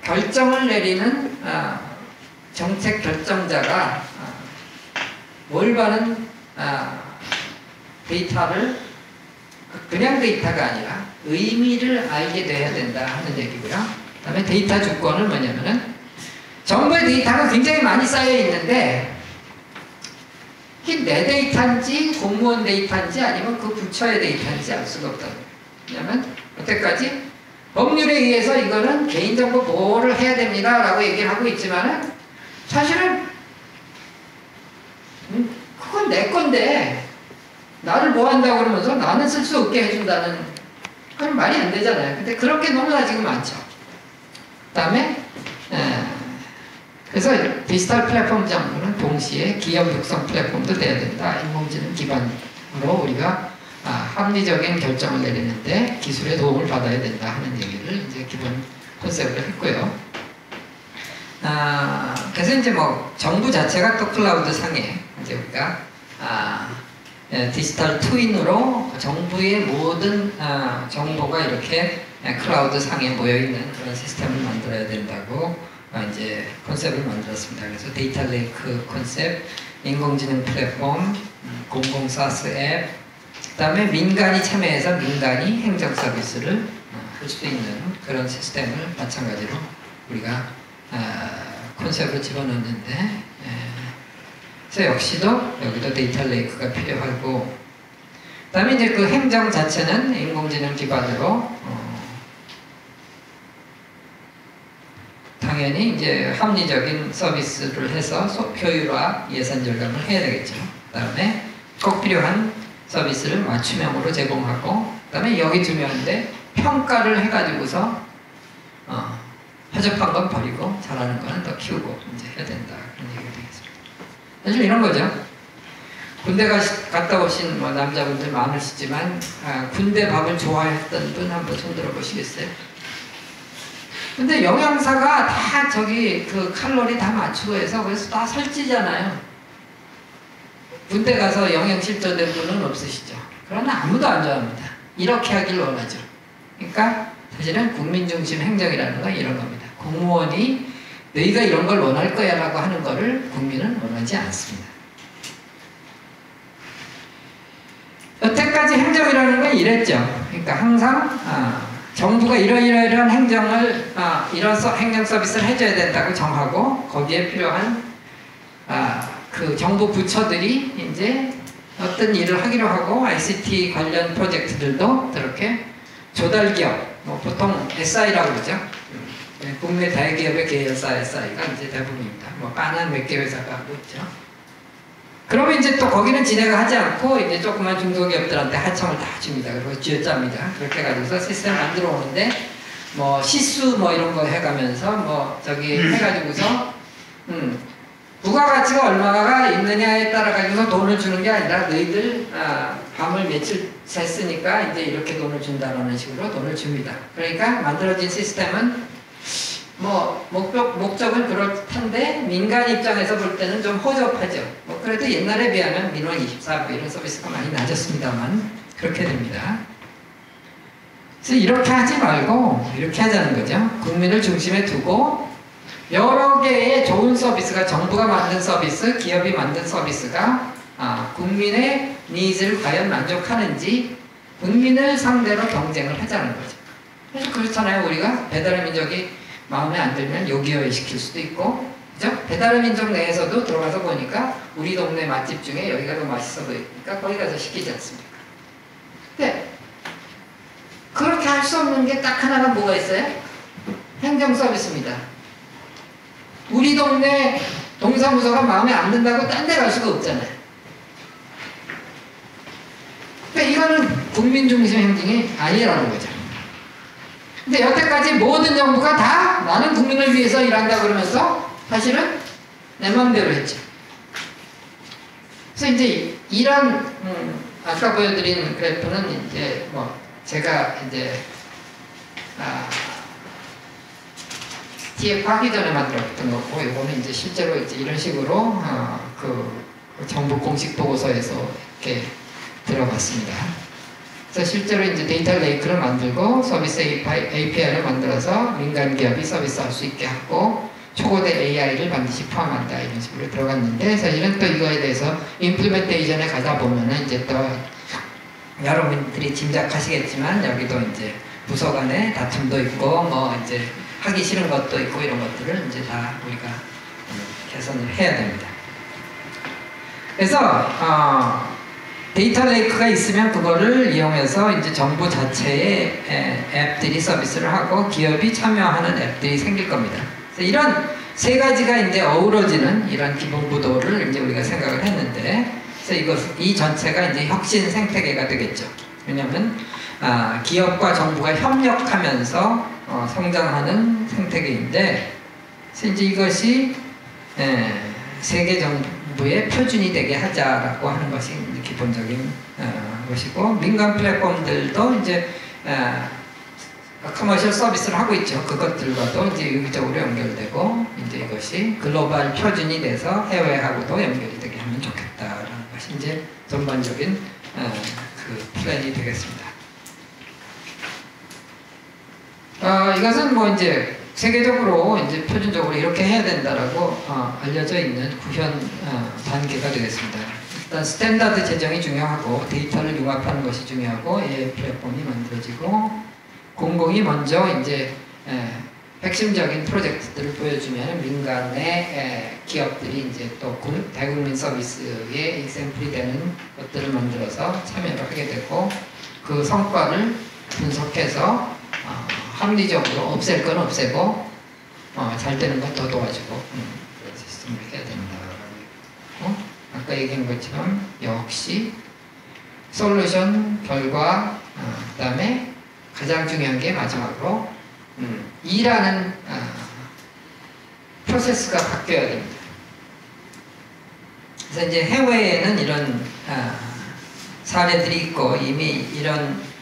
결정을 내리는 정책 결정자가 올바른 데이터를 그냥 데이터가 아니라 의미를 알게 돼야 된다 하는 얘기고요. 그 다음에 데이터 주권은 뭐냐면은 정부의 데이터가 굉장히 많이 쌓여 있는데 이게 내 데이터인지 공무원 데이터인지 아니면 그 부처의 데이터인지 알 수가 없다. 왜냐면 여태까지 법률에 의해서 이거는 개인정보 보호를 해야 됩니다 라고 얘기를 하고 있지만은 사실은 그건 내 건데 나를 뭐 한다고 그러면서 나는 쓸 수 없게 해준다는 그건 말이 안 되잖아요. 근데 그런 게 너무나 지금 많죠. 그 다음에 그래서 디지털 플랫폼 정보는 동시에 기업 육성 플랫폼도 돼야 된다. 인공지능 기반으로 우리가 합리적인 결정을 내리는데 기술의 도움을 받아야 된다 하는 얘기를 이제 기본 컨셉으로 했고요. 그래서 이제 뭐 정부 자체가 또 클라우드 상에 이제 우리가 디지털 트윈으로 정부의 모든 정보가 이렇게 클라우드 상에 모여 있는 그런 시스템을 만들어야 된다고 이제 컨셉을 만들었습니다. 그래서 데이터 레이크 컨셉, 인공지능 플랫폼, 공공 사스 앱, 그 다음에 민간이 참여해서 민간이 행정 서비스를 할 수 있는 그런 시스템을 마찬가지로 우리가 컨셉을 집어넣었는데, 그래서 역시도 여기도 데이터 레이크가 필요하고, 그 다음에 이제 그 행정 자체는 인공지능 기반으로 당연히 이제 합리적인 서비스를 해서 효율화, 예산 절감을 해야 되겠죠. 그 다음에 꼭 필요한 서비스를 맞춤형으로 제공하고, 그 다음에 여기 중요한데 평가를 해가지고서 허접한 건 버리고 잘하는 거는 더 키우고 이제 해야 된다. 그런 얘기가 되겠습니다. 사실 이런 거죠. 군대 갔다 오신 뭐 남자분들 많으시지만 군대 밥을 좋아했던 분 한번 손 들어 보시겠어요? 근데 영양사가 다 저기 그 칼로리 다 맞추고 해서 그래서 다 살찌잖아요. 군대 가서 영양실조된 분은 없으시죠. 그러나 아무도 안 좋아합니다. 이렇게 하길 원하죠. 그러니까 사실은 국민중심 행정이라는 건 이런 겁니다. 공무원이 너희가 이런 걸 원할 거야 라고 하는 거를 국민은 원하지 않습니다. 여태까지 행정이라는 건 이랬죠. 그러니까 항상 정부가 이러이러한 행정을 이런 행정 서비스를 해줘야 된다고 정하고 거기에 필요한 그 정부 부처들이 이제 어떤 일을 하기로 하고 ICT 관련 프로젝트들도 그렇게 조달기업, 뭐 보통 SI라고 그러죠. 국내 대기업의 계열사 SI가 이제 대부분입니다. 뭐 빠는 몇 개 회사가 하고 있죠. 그러면 이제 또 거기는 진행을 하지 않고 이제 조그만 중소기업들한테 하청을 다 줍니다. 그리고 쥐어짜입니다. 그렇게 해가지고서 시스템 만들어 오는데 뭐 시수 뭐 이런 거 해가면서 뭐 저기 해가지고서 부가가치가 얼마가 있느냐에 따라 가지고서 돈을 주는 게 아니라 너희들 밤을 며칠 샜으니까 이제 이렇게 돈을 준다라는 식으로 돈을 줍니다. 그러니까 만들어진 시스템은 뭐 목적은 그렇던데 민간 입장에서 볼 때는 좀 허접하죠. 뭐 그래도 옛날에 비하면 민원 24부 이런 서비스가 많이 낮았습니다만 그렇게 됩니다. 그래서 이렇게 하지 말고 이렇게 하자는 거죠. 국민을 중심에 두고 여러 개의 좋은 서비스가 정부가 만든 서비스, 기업이 만든 서비스가 국민의 니즈를 과연 만족하는지 국민을 상대로 경쟁을 하자는 거죠. 그래서 그렇잖아요. 우리가 배달의 민족이 마음에 안 들면 요기요에 시킬 수도 있고, 그죠? 배달의 민족 내에서도 들어가서 보니까 우리 동네 맛집 중에 여기가 더 맛있어 보이니까 거기 가서 시키지 않습니까? 근데 그렇게 할 수 없는 게 딱 하나가 뭐가 있어요? 행정 서비스입니다. 우리 동네 동사무소가 마음에 안 든다고 딴 데 갈 수가 없잖아요. 그러니까 이거는 국민 중심 행정이 아니라는 거죠. 근데 여태까지 모든 정부가 다 나는 국민을 위해서 일한다 그러면서 사실은 내 마음대로 했죠. 그래서 이제 이런 아까 보여드린 그래프는 이제 뭐 제가 이제 TF 하기 전에 만들었던 거고, 이거는 이제 실제로 이제 이런 식으로 그 정부 공식 보고서에서 이렇게 들어갔습니다. 그래서 실제로 이제 데이터 레이크를 만들고 서비스 API를 만들어서 민간 기업이 서비스할 수 있게 하고 초고대 AI를 반드시 포함한다 이런 식으로 들어갔는데, 사실은 또 이거에 대해서 임플리멘테이션에 가다 보면은 이제 또 여러분들이 짐작하시겠지만 여기도 이제 부서 간에 다툼도 있고 뭐 이제 하기 싫은 것도 있고 이런 것들을 이제 다 우리가 개선을 해야 됩니다. 그래서 데이터 레이크가 있으면 그거를 이용해서 이제 정부 자체의 앱들이 서비스를 하고 기업이 참여하는 앱들이 생길 겁니다. 그래서 이런 세 가지가 이제 어우러지는 이런 기본 구도를 이제 우리가 생각을 했는데, 그래서 이 전체가 이제 혁신 생태계가 되겠죠. 왜냐하면 기업과 정부가 협력하면서 성장하는 생태계인데, 그래서 이제 이것이 세계 정부의 표준이 되게 하자라고 하는 것이 이제 기본적인 것이고, 민간 플랫폼들도 이제 커머셜 서비스를 하고 있죠. 그것들과도 이제 유기적으로 연결되고, 이제 이것이 글로벌 표준이 돼서 해외하고도 연결이 되게 하면 좋겠다라는 것이 이제 전반적인 그 플랜이 되겠습니다. 이것은 뭐 이제 세계적으로 이제 표준적으로 이렇게 해야 된다라고 알려져 있는 구현 단계가 되겠습니다. 일단 스탠다드 제정이 중요하고 데이터를 융합하는 것이 중요하고 AI 플랫폼이 만들어지고, 공공이 먼저 이제 핵심적인 프로젝트들을 보여주면 민간의 기업들이 이제 또 대국민 서비스의 익샘플이 되는 것들을 만들어서 참여를 하게 되고, 그 성과를 분석해서 합리적으로 없앨 건 없애고 잘 되는 건 더 도와주고 그런 시스템을 해야 된다라고. 아까 얘기한 것처럼 역시 솔루션, 결과, 그 다음에 가장 중요한 게 마지막으로 일하는 프로세스가 바뀌어야 됩니다. 그래서 이제 해외에는 이런 사례들이 있고, 이미 이런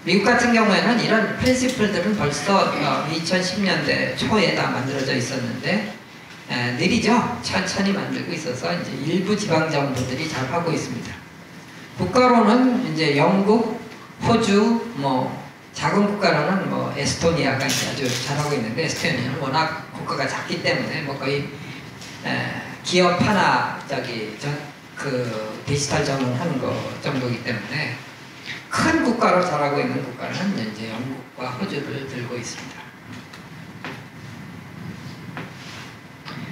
미국 같은 경우에는 이런 프린시플들은 벌써 2010년대 초에 다 만들어져 있었는데 느리죠. 천천히 만들고 있어서 이제 일부 지방 정부들이 잘 하고 있습니다. 국가로는 이제 영국, 호주, 뭐 작은 국가로는 뭐 에스토니아가 이제 아주 잘하고 있는데, 에스토니아는 워낙 국가가 작기 때문에 뭐 거의 기업 하나 그 디지털 전환하는 거 정도이기 때문에 큰 국가로 잘하고 있는 국가는 이제 영국과 호주를 들고 있습니다.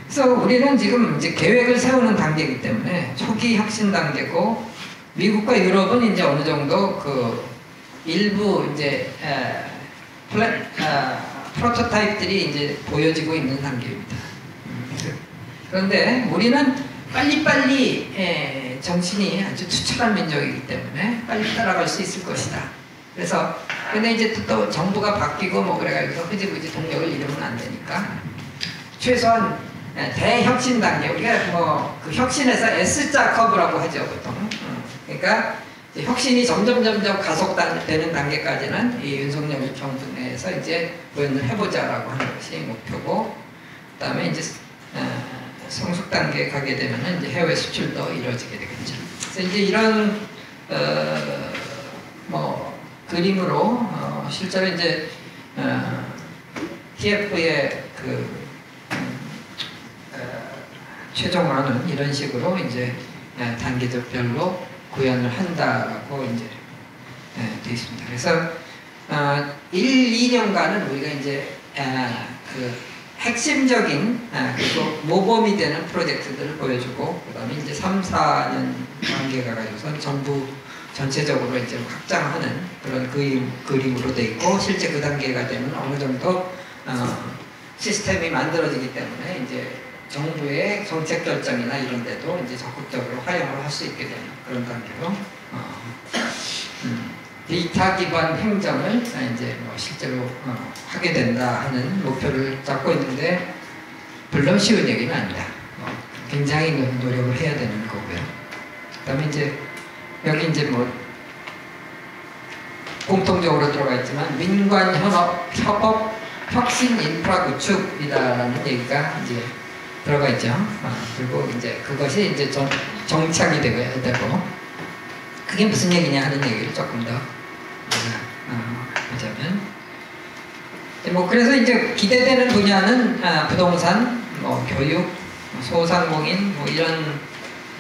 그래서 우리는 지금 이제 계획을 세우는 단계이기 때문에 초기 혁신 단계고, 미국과 유럽은 이제 어느 정도 그 일부 이제 프로토타입들이 이제 보여지고 있는 단계입니다. 그런데 우리는 빨리빨리 정신이 아주 투철한 민족이기 때문에 빨리 따라갈 수 있을 것이다. 그래서 근데 이제 또 정부가 바뀌고 뭐 그래가지고 흐지부지 동력을 잃으면 안 되니까 최소한 대혁신 단계, 우리가 뭐 그 혁신에서 S자 커브라고 하죠 보통. 그러니까 혁신이 점점 가속되는 단계까지는 이 윤석열 정부 내에서 이제 구현을 해보자라고 하는 것이 목표고, 그다음에 이제 성숙 단계에 가게 되면은 이제 해외 수출도 이루어지게 되겠죠. 그래서 이제 이런 뭐 그림으로 실제로 이제 TF의 그 최종화는 이런 식으로 이제 단계별로 구현을 한다라고 이제 되어 있습니다. 그래서 1-2년간은 우리가 이제 그 핵심적인 그리고 모범이 되는 프로젝트들을 보여주고, 그 다음에 이제 3-4년 단계가 가지고서 정부 전체적으로 이제 확장하는 그런 그림으로 되어 있고, 실제 그 단계가 되면 어느 정도 시스템이 만들어지기 때문에 이제 정부의 정책 결정이나 이런 데도 이제 적극적으로 활용을 할 수 있게 되는 그런 단계로 데이터 기반 행정을 이제 뭐 실제로 하게 된다 하는 목표를 잡고 있는데, 물론 쉬운 얘기는 아니다. 굉장히 노력을 해야 되는 거고요. 그다음에 이제 여기 이제 뭐 공통적으로 들어가 있지만 민관 협업 혁신 인프라 구축이다라는 얘기가 이제 들어가 있죠. 그리고 이제 그것이 이제 정착이 되고, 그게 무슨 얘기냐 하는 얘기를 조금 더 보자면, 뭐 그래서 이제 기대되는 분야는 부동산, 뭐 교육, 소상공인, 뭐 이런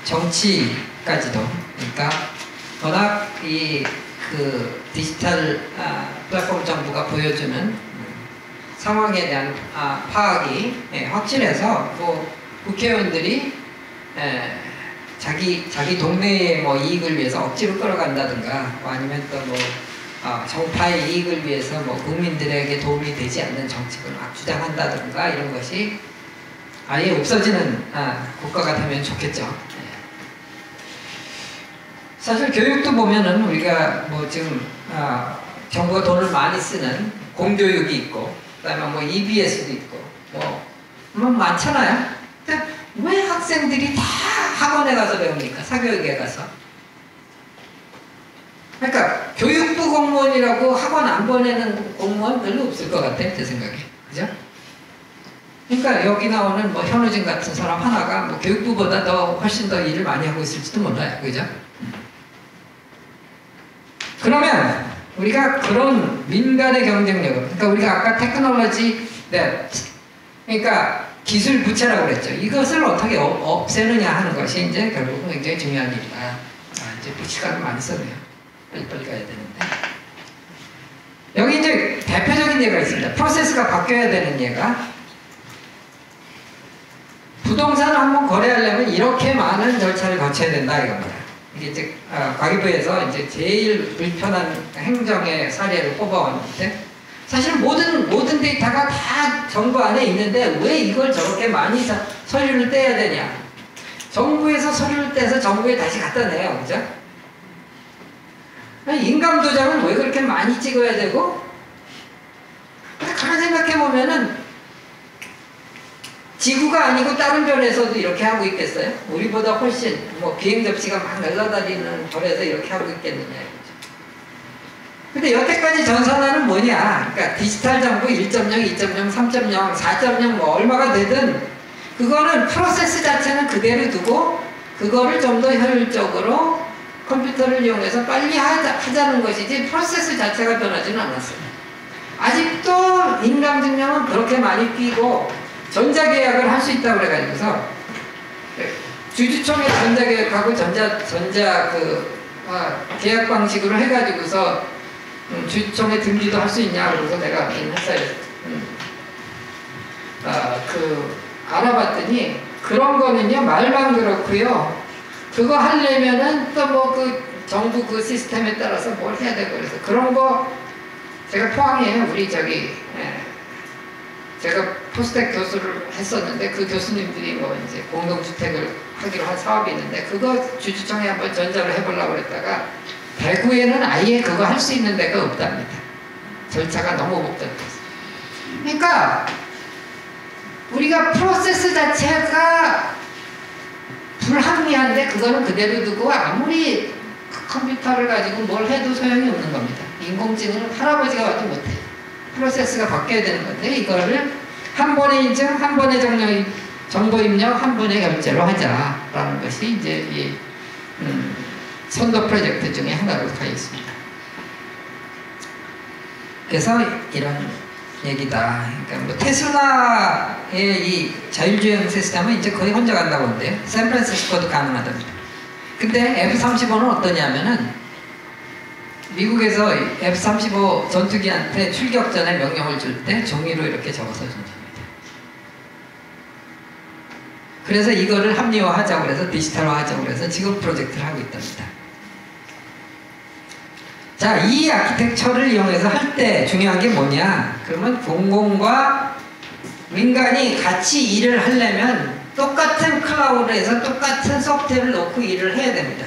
정치까지도, 그러니까 워낙 이 그 디지털 플랫폼 정부가 보여주는 상황에 대한 파악이 확실해서 뭐 국회의원들이 자기 동네의 뭐 이익을 위해서 억지로 끌어간다든가 뭐 아니면 또 뭐 정파의 이익을 위해서 뭐 국민들에게 도움이 되지 않는 정책을 막 주장한다든가 이런 것이 아예 없어지는 국가가 되면 좋겠죠. 사실 교육도 보면은 우리가 뭐 지금 정부가 돈을 많이 쓰는 공교육이 있고 그다음에 뭐 EBS도 있고 뭐 많잖아요. 근데 왜 학생들이 다 학원에 가서 배웁니까? 사교육에 가서. 그러니까 교육부 공무원이라고 학원 안 보내는 공무원 별로 없을 것 같아요, 제 생각에. 그죠? 그러니까 여기 나오는 뭐 현우진 같은 사람 하나가 뭐 교육부보다 더 훨씬 더 일을 많이 하고 있을지도 몰라요. 그죠? 그러면 우리가 그런 민간의 경쟁력을, 그러니까 우리가 아까 테크놀로지 그러니까 기술 부채라고 그랬죠. 이것을 어떻게 없애느냐 하는 것이 이제 결국은 굉장히 중요한 일이다. 이제 시간을 많이 썼네요. 빨리빨리 가야 되는데. 여기 이제 대표적인 예가 있습니다. 프로세스가 바뀌어야 되는 예가, 부동산을 한번 거래하려면 이렇게 많은 절차를 거쳐야 된다 이겁니다. 이게 이제 과기부에서 이제 제일 불편한 행정의 사례를 뽑아왔는데, 사실 모든 데이터가 다 정부 안에 있는데 왜 이걸 저렇게 많이 서류를 떼야 되냐? 정부에서 서류를 떼서 정부에 다시 갖다 내요, 그죠? 인감 도장은 왜 그렇게 많이 찍어야 되고? 근데 가만 생각해 보면은 지구가 아니고 다른 별에서도 이렇게 하고 있겠어요? 우리보다 훨씬 뭐 비행 접시가 막 날아다니는 별에서 이렇게 하고 있겠느냐. 근데 여태까지 전산화는 뭐냐? 그러니까 디지털 정보 1.0, 2.0, 3.0, 4.0 뭐 얼마가 되든 그거는 프로세스 자체는 그대로 두고 그거를 좀 더 효율적으로 컴퓨터를 이용해서 빨리 하자는 것이지 프로세스 자체가 변하지는 않았어요. 아직도 인감증명은 그렇게 많이 끼고 전자계약을 할 수 있다고 그래가지고서 주주총회 전자계약하고 계약 방식으로 해가지고서 주주총회 등기도 할 수 있냐 그래서 내가 회사에 알아봤더니 그런 거는요 말만 그렇고요. 그거 하려면은 또 뭐 그 정부 그 시스템에 따라서 뭘 해야 되고 그래서 그런 거 제가 포항에 우리 제가 포스텍 교수를 했었는데 그 교수님들이 뭐 이제 공동주택을 하기로 한 사업이 있는데 그거 주주총회 한번 전자를 해보려고 그랬다가 대구에는 아예 그거 할 수 있는 데가 없답니다. 절차가 너무 복잡해서. 그러니까 우리가 프로세스 자체가 불합리한데 그거는 그대로 두고 아무리 컴퓨터를 가지고 뭘 해도 소용이 없는 겁니다. 인공지능은 할아버지가 와도 못해요. 프로세스가 바뀌어야 되는 건데 이거를 한 번에 인증, 한 번에 정보 입력, 한 번에 결제로 하자라는 것이 이제 이 선도 프로젝트 중에 하나로 가 있습니다. 그래서 이런 얘기다. 그러니까 뭐 테슬라의 이 자율주행 시스템은 이제 거의 혼자 간다고 하는데요. 샌프란시스코도 가능하답니다. 근데 F-35는 어떠냐면은 미국에서 F-35 전투기한테 출격 전에 명령을 줄 때 종이로 이렇게 적어서 준답니다. 그래서 이거를 합리화하자고 그래서 디지털화하자고 그래서 지금 프로젝트를 하고 있답니다. 자, 이 아키텍처를 이용해서 할 때 중요한 게 뭐냐? 그러면 공공과 민간이 같이 일을 하려면 똑같은 클라우드에서 똑같은 소프트웨어를 놓고 일을 해야 됩니다.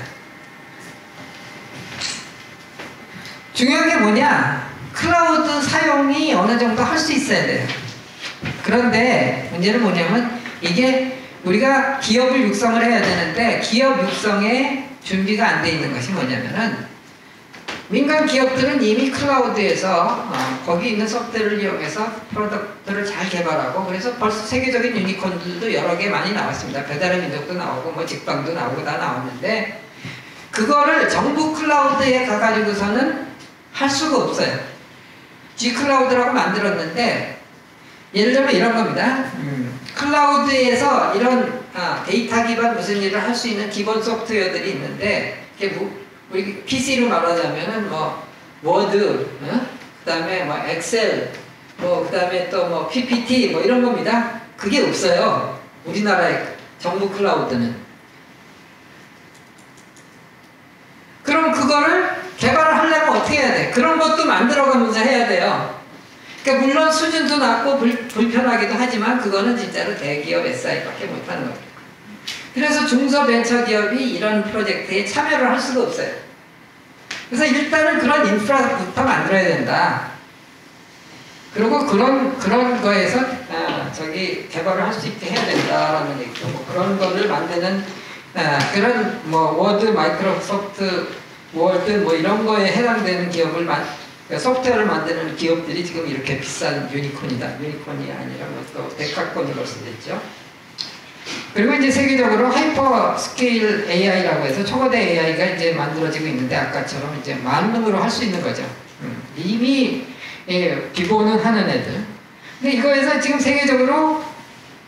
중요한 게 뭐냐? 클라우드 사용이 어느 정도 할 수 있어야 돼요. 그런데 문제는 뭐냐면 이게 우리가 기업을 육성을 해야 되는데 기업 육성에 준비가 안 돼 있는 것이 뭐냐면은 민간 기업들은 이미 클라우드에서 거기 있는 소프트웨어를 이용해서 프로덕트를 잘 개발하고 그래서 벌써 세계적인 유니콘들도 여러 개 많이 나왔습니다. 배달의 민족도 나오고 뭐 직방도 나오고 다 나왔는데 그거를 정부 클라우드에 가가지고서는 할 수가 없어요. G클라우드라고 만들었는데 예를 들면 이런 겁니다. 클라우드에서 이런 데이터 기반 무슨 일을 할 수 있는 기본 소프트웨어들이 있는데 그게 우리 PC로 말하자면은 뭐 워드, 그다음에 뭐 엑셀, 뭐 그다음에 또 뭐 PPT 뭐 이런 겁니다. 그게 없어요. 우리나라의 정부 클라우드는. 그럼 그거를 개발을 하려면 어떻게 해야 돼? 그런 것도 만들어가면서 해야 돼요. 그러니까 물론 수준도 낮고 불편하기도 하지만 그거는 진짜로 대기업 SI밖에 못하는 거예요. 그래서 중소벤처기업이 이런 프로젝트에 참여를 할 수가 없어요. 그래서 일단은 그런 인프라부터 만들어야 된다. 그리고 그런 거에서 개발을 할 수 있게 해야 된다라는 얘기죠. 뭐 그런 거를 만드는 그런 뭐 워드, 마이크로소프트, 워드 뭐 이런 거에 해당되는 기업을 소프트웨어를 만드는 기업들이 지금 이렇게 비싼 유니콘이다. 유니콘이 아니라 뭐 또 데카콘이라고 쓰겠죠. 그리고 이제 세계적으로 하이퍼 스케일 AI라고 해서 초거대 AI가 이제 만들어지고 있는데 아까처럼 이제 만능으로 할 수 있는 거죠. 이미 기본은 하는 애들. 근데 이거에서 지금 세계적으로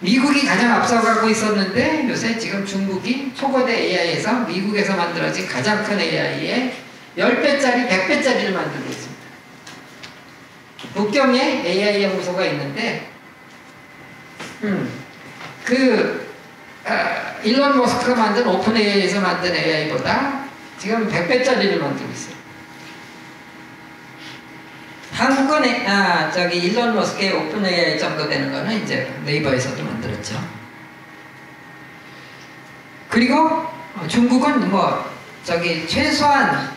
미국이 가장 앞서가고 있었는데 요새 지금 중국이 초거대 AI에서 미국에서 만들어진 가장 큰 AI의 10배짜리, 100배짜리를 만들고 있습니다. 북경에 AI 연구소가 있는데 일론 머스크가 만든 오픈 AI에서 만든 AI보다 지금 100배짜리를 만들고 있어요. 한국은 일론 머스크의 오픈 AI 정도 되는 거는 이제 네이버에서도 만들었죠. 그리고 중국은 최소한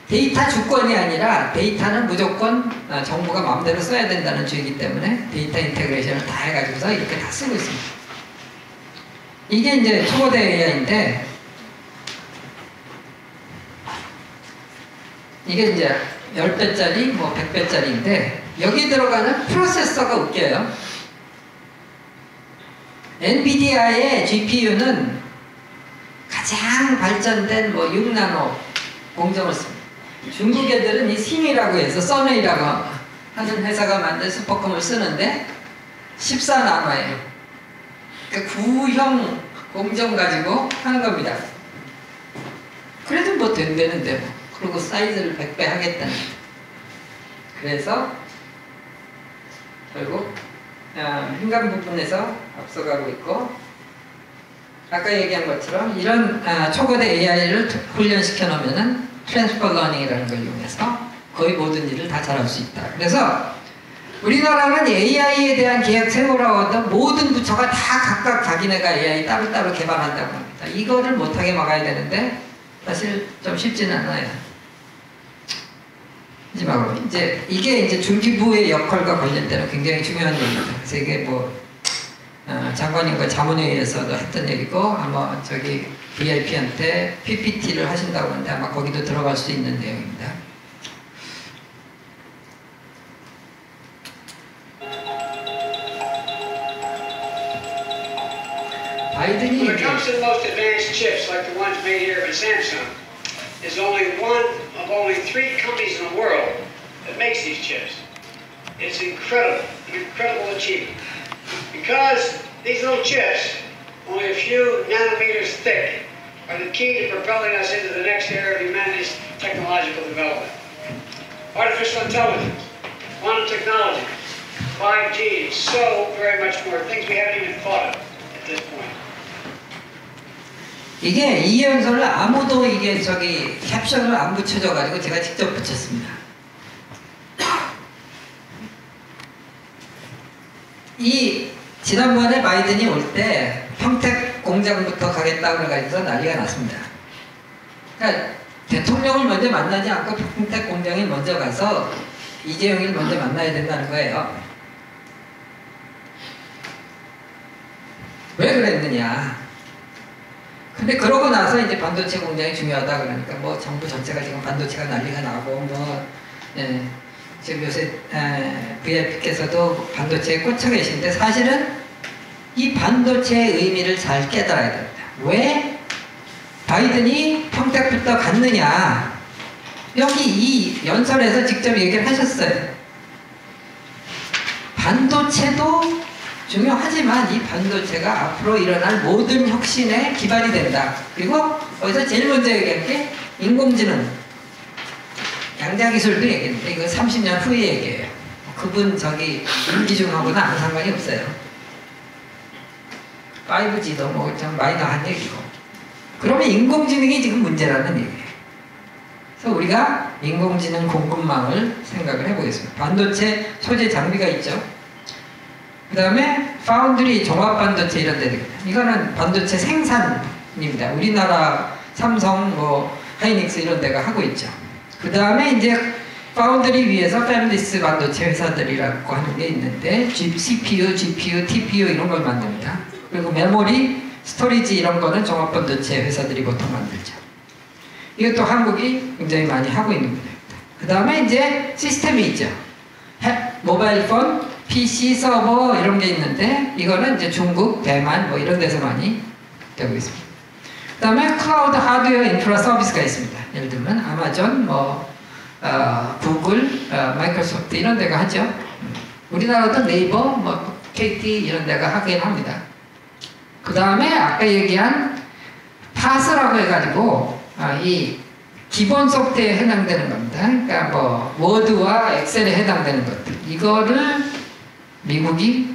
데이터 주권이 아니라 데이터는 무조건 정부가 마음대로 써야 된다는 주의이기 때문에 데이터 인테그레이션을 다 해가지고서 이렇게 다 쓰고 있습니다. 이게 이제 초거대 AI인데 이게 이제 10배짜리, 뭐 100배짜리인데 여기 들어가는 프로세서가 웃겨요. NVIDIA의 GPU는 가장 발전된 뭐 6나노 공정을 씁니다. 중국 애들은 이 싱이라고 해서 써메이라고 하는 회사가 만든 슈퍼컴을 쓰는데 14나노예요. 그러니까 구형 공정 가지고 하는 겁니다. 그래도 뭐 된다는데 뭐. 그리고 사이즈를 100배 하겠다는. 그래서 결국 민간 부분에서 앞서가고 있고 아까 얘기한 것처럼 이런 초거대 AI를 훈련시켜 놓으면은 트랜스퍼 러닝이라는 걸 이용해서 거의 모든 일을 다 잘할 수 있다. 그래서 우리나라는 AI에 대한 계약 세우라고 모든 부처가 다 각각 자기네가 AI 따로따로 개발한다고 합니다. 이거를 못하게 막아야 되는데 사실 좀 쉽지는 않아요. 마지막으로 이게 이제 중기부의 역할과 관련되는 굉장히 중요한 얘기입니다. 그래서 이게 뭐 장관님과 자문회의에서도 했던 얘기고 아마 VIP한테 PPT를 하신다고 하는데 아마 거기도 들어갈 수 있는 내용입니다. 바이든이 When it comes to the most advanced chips like the ones made here at Samsung, there's only one of only 3 companies in the world that makes these chips. It's incredible, an incredible achievement. Because these little chips, only a few nanometers thick, are the key to propelling us into the next era of humanity's technological development. Artificial intelligence, quantum technology, 5G, so very much more, things we haven't even thought of at this point. 이게 이 연설을 아무도 캡션을 안 붙여줘가지고 제가 직접 붙였습니다. 지난번에 바이든이 올 때 평택 공장부터 가겠다고 그래가지고 난리가 났습니다. 그러니까 대통령을 먼저 만나지 않고 평택 공장에 먼저 가서 이재용을 먼저 만나야 된다는 거예요. 왜 그랬느냐? 근데 그러고 나서 이제 반도체 공장이 중요하다 그러니까 뭐 정부 전체가 지금 반도체가 난리가 나고 지금 요새 VIP께서도 반도체에 꽂혀 계신데 사실은 이 반도체의 의미를 잘 깨달아야 됩니다. 왜 바이든이 평택부터 갔느냐? 여기 이 연설에서 직접 얘기를 하셨어요. 반도체도 중요하지만 이 반도체가 앞으로 일어날 모든 혁신의 기반이 된다. 그리고 거기서 제일 먼저 얘기한 게 인공지능, 양자기술도 얘기했는데 이거 30년 후의 얘기예요. 그분 임기중하고는 아무 상관이 없어요. 5G도 뭐 좀 마이너한 얘기고. 그러면 인공지능이 지금 문제라는 얘기예요. 그래서 우리가 인공지능 공급망을 생각을 해보겠습니다. 반도체 소재 장비가 있죠. 그 다음에 파운드리 종합반도체 이런 데들. 이거는 반도체 생산입니다. 우리나라 삼성, 하이닉스 이런 데가 하고 있죠. 그 다음에 이제 파운드리 위에서 팹리스 반도체 회사들이라고 하는 게 있는데 CPU, GPU, TPU 이런 걸 만듭니다. 그리고 메모리, 스토리지 이런 거는 종합반도체 회사들이 보통 만들죠. 이것도 한국이 굉장히 많이 하고 있는 분야입니다. 그 다음에 이제 시스템이 있죠. 모바일 폰, PC, 서버 이런 게 있는데 이거는 이제 중국, 대만 이런 데서 많이 되고 있습니다. 그 다음에 클라우드 하드웨어 인프라 서비스가 있습니다. 예를 들면 아마존, 구글, 마이크로소프트 이런 데가 하죠. 우리나라도 네이버, KT 이런 데가 하긴 합니다. 그 다음에 아까 얘기한 파스라고 해가지고 이 기본 소프트웨어에 해당되는 겁니다. 그러니까 워드와 엑셀에 해당되는 것들 이거를 미국이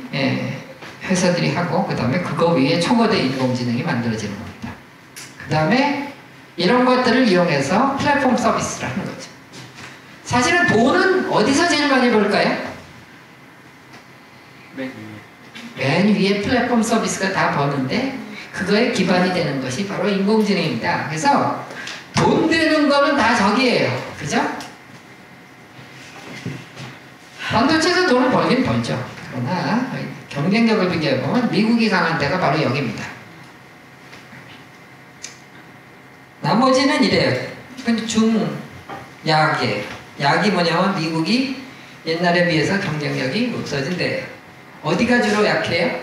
회사들이 하고 그 다음에 그거 위에 초거대 인공지능이 만들어지는 겁니다. 그 다음에 이런 것들을 이용해서 플랫폼 서비스를 하는 거죠. 사실은 돈은 어디서 제일 많이 벌까요? 맨 위에 플랫폼 서비스가 다 버는데 그거에 기반이 되는 것이 바로 인공지능입니다. 그래서 돈 되는 거는 다 저기예요. 그죠? 반도체에서 돈을 벌긴 벌죠. 그러나 경쟁력을 비교해보면 미국이 강한 데가 바로 여기입니다. 나머지는 이래요. 중약이에요. 약이 뭐냐면 미국이 옛날에 비해서 경쟁력이 없어진 데예요. 어디가 주로 약해요?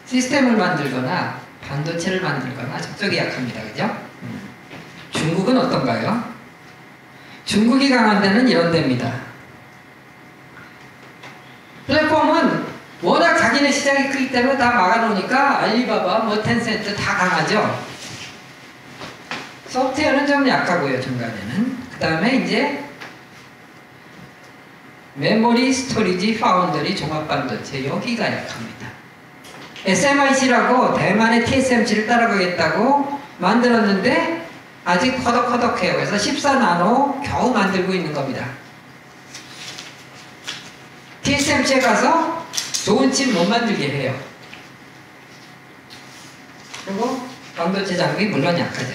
시스템을 만들거나 반도체를 만들거나 저쪽이 약합니다. 그죠? 중국은 어떤가요? 중국이 강한 데는 이런 데입니다. 플랫폼은 워낙 자기네 시장이 크기 때문에 다 막아놓으니까 알리바바, 텐센트 다 강하죠. 소프트웨어는 좀 약하고요. 중간에는. 그 다음에 이제 메모리, 스토리지, 파운더리, 종합반도체 여기가 약합니다. SMIC라고 대만의 TSMC를 따라가겠다고 만들었는데 아직 허덕허덕해요. 그래서 14나노 겨우 만들고 있는 겁니다. TSMC에 가서 좋은 칩 못 만들게 해요. 그리고 반도체 장비 물론 약하죠.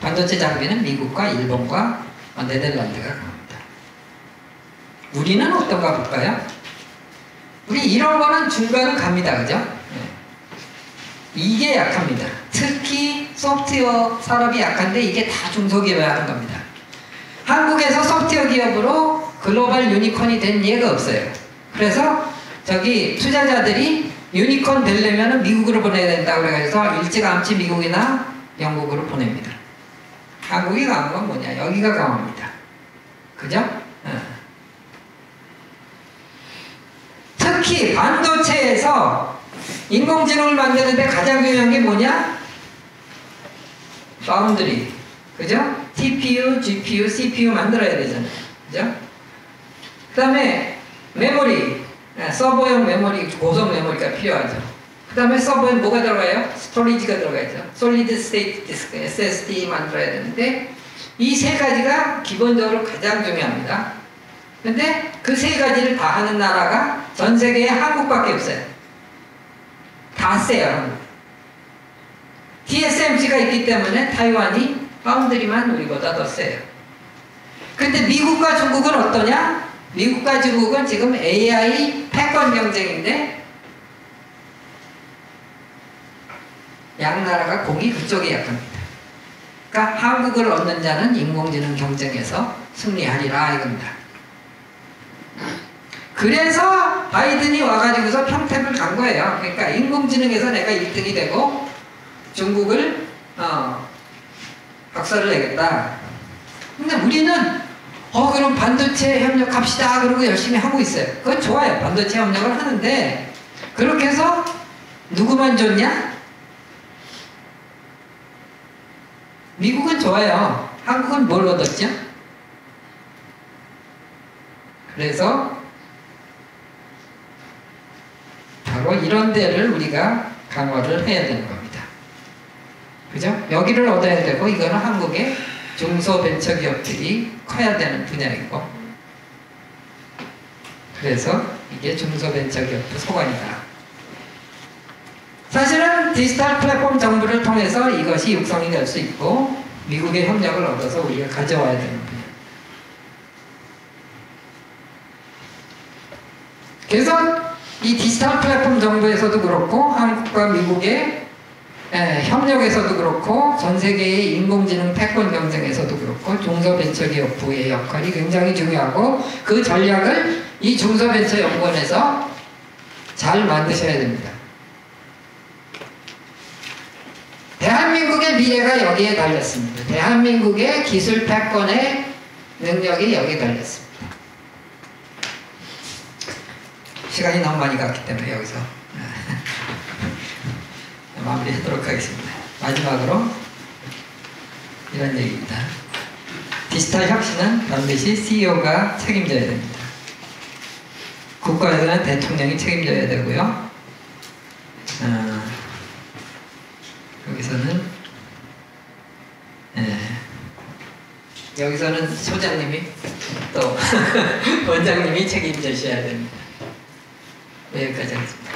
반도체 장비는 미국과 일본과 네덜란드가 강합니다. 우리는 어떤가 볼까요? 우리 이런 거는 중간은 갑니다. 그죠? 이게 약합니다. 특히 소프트웨어 산업이 약한데 이게 다 중소기업이 하는 겁니다. 한국에서 소프트웨어 기업으로 글로벌 유니콘이 된 예가 없어요. 그래서 투자자들이 유니콘 되려면 미국으로 보내야 된다고 그래서 일찌감치 미국이나 영국으로 보냅니다. 한국이 강한 건 뭐냐? 여기가 강합니다. 그죠? 특히 반도체에서 인공지능을 만드는데 가장 중요한 게 뭐냐? 파운드리. 그죠? TPU, GPU, CPU 만들어야 되잖아요. 그죠? 그 다음에 메모리. 서버용 메모리, 고속 메모리가 필요하죠. 그 다음에 서버에 뭐가 들어가요? 스토리지가 들어가죠. 솔리드 스테이트 디스크, SSD 만들어야 되는데 이 세 가지가 기본적으로 가장 중요합니다. 근데 그 세 가지를 다 하는 나라가 전 세계에 한국밖에 없어요. 다 세요, 한국. TSMC가 있기 때문에 타이완이 파운드리만 우리보다 더 세요. 근데 미국과 중국은 어떠냐? 미국과 중국은 지금 AI 패권 경쟁인데 양 나라가 공이 그쪽에 약합니다. 그러니까 한국을 얻는 자는 인공지능 경쟁에서 승리하리라 이겁니다. 그래서 바이든이 와가지고서 평택을 간 거예요. 그러니까 인공지능에서 내가 1등이 되고 중국을 박살을 내겠다. 근데 우리는 그럼 반도체 협력합시다 그러고 열심히 하고 있어요. 그건 좋아요. 반도체 협력을 하는데 그렇게 해서 누구만 좋냐? 미국은 좋아요. 한국은 뭘 얻었죠? 그래서 바로 이런 데를 우리가 강화를 해야 되는 겁니다. 그죠? 여기를 얻어야 되고, 이거는 한국의 중소벤처기업들이 커야 되는 분야이고, 그래서 이게 중소벤처기업부 소관이다. 사실은 디지털 플랫폼 정부를 통해서 이것이 육성이 될 수 있고, 미국의 협력을 얻어서 우리가 가져와야 되는 분야. 그래서 이 디지털 플랫폼 정부에서도 그렇고, 한국과 미국의 협력에서도 그렇고, 전 세계의 인공지능 패권 경쟁에서도 그렇고, 중소벤처기업부의 역할이 굉장히 중요하고, 그 전략을 이 중소벤처연구원에서 잘 만드셔야 됩니다. 대한민국의 미래가 여기에 달렸습니다. 대한민국의 기술 패권의 능력이 여기에 달렸습니다. 시간이 너무 많이 갔기 때문에 여기서 마무리하도록 하겠습니다. 마지막으로 이런 얘기입니다. 디지털 혁신은 반드시 CEO가 책임져야 됩니다. 국가에서는 대통령이 책임져야 되고요. 여기서는 소장님이 또 원장님이 책임져셔야 됩니다. 여기까지 하겠습니다.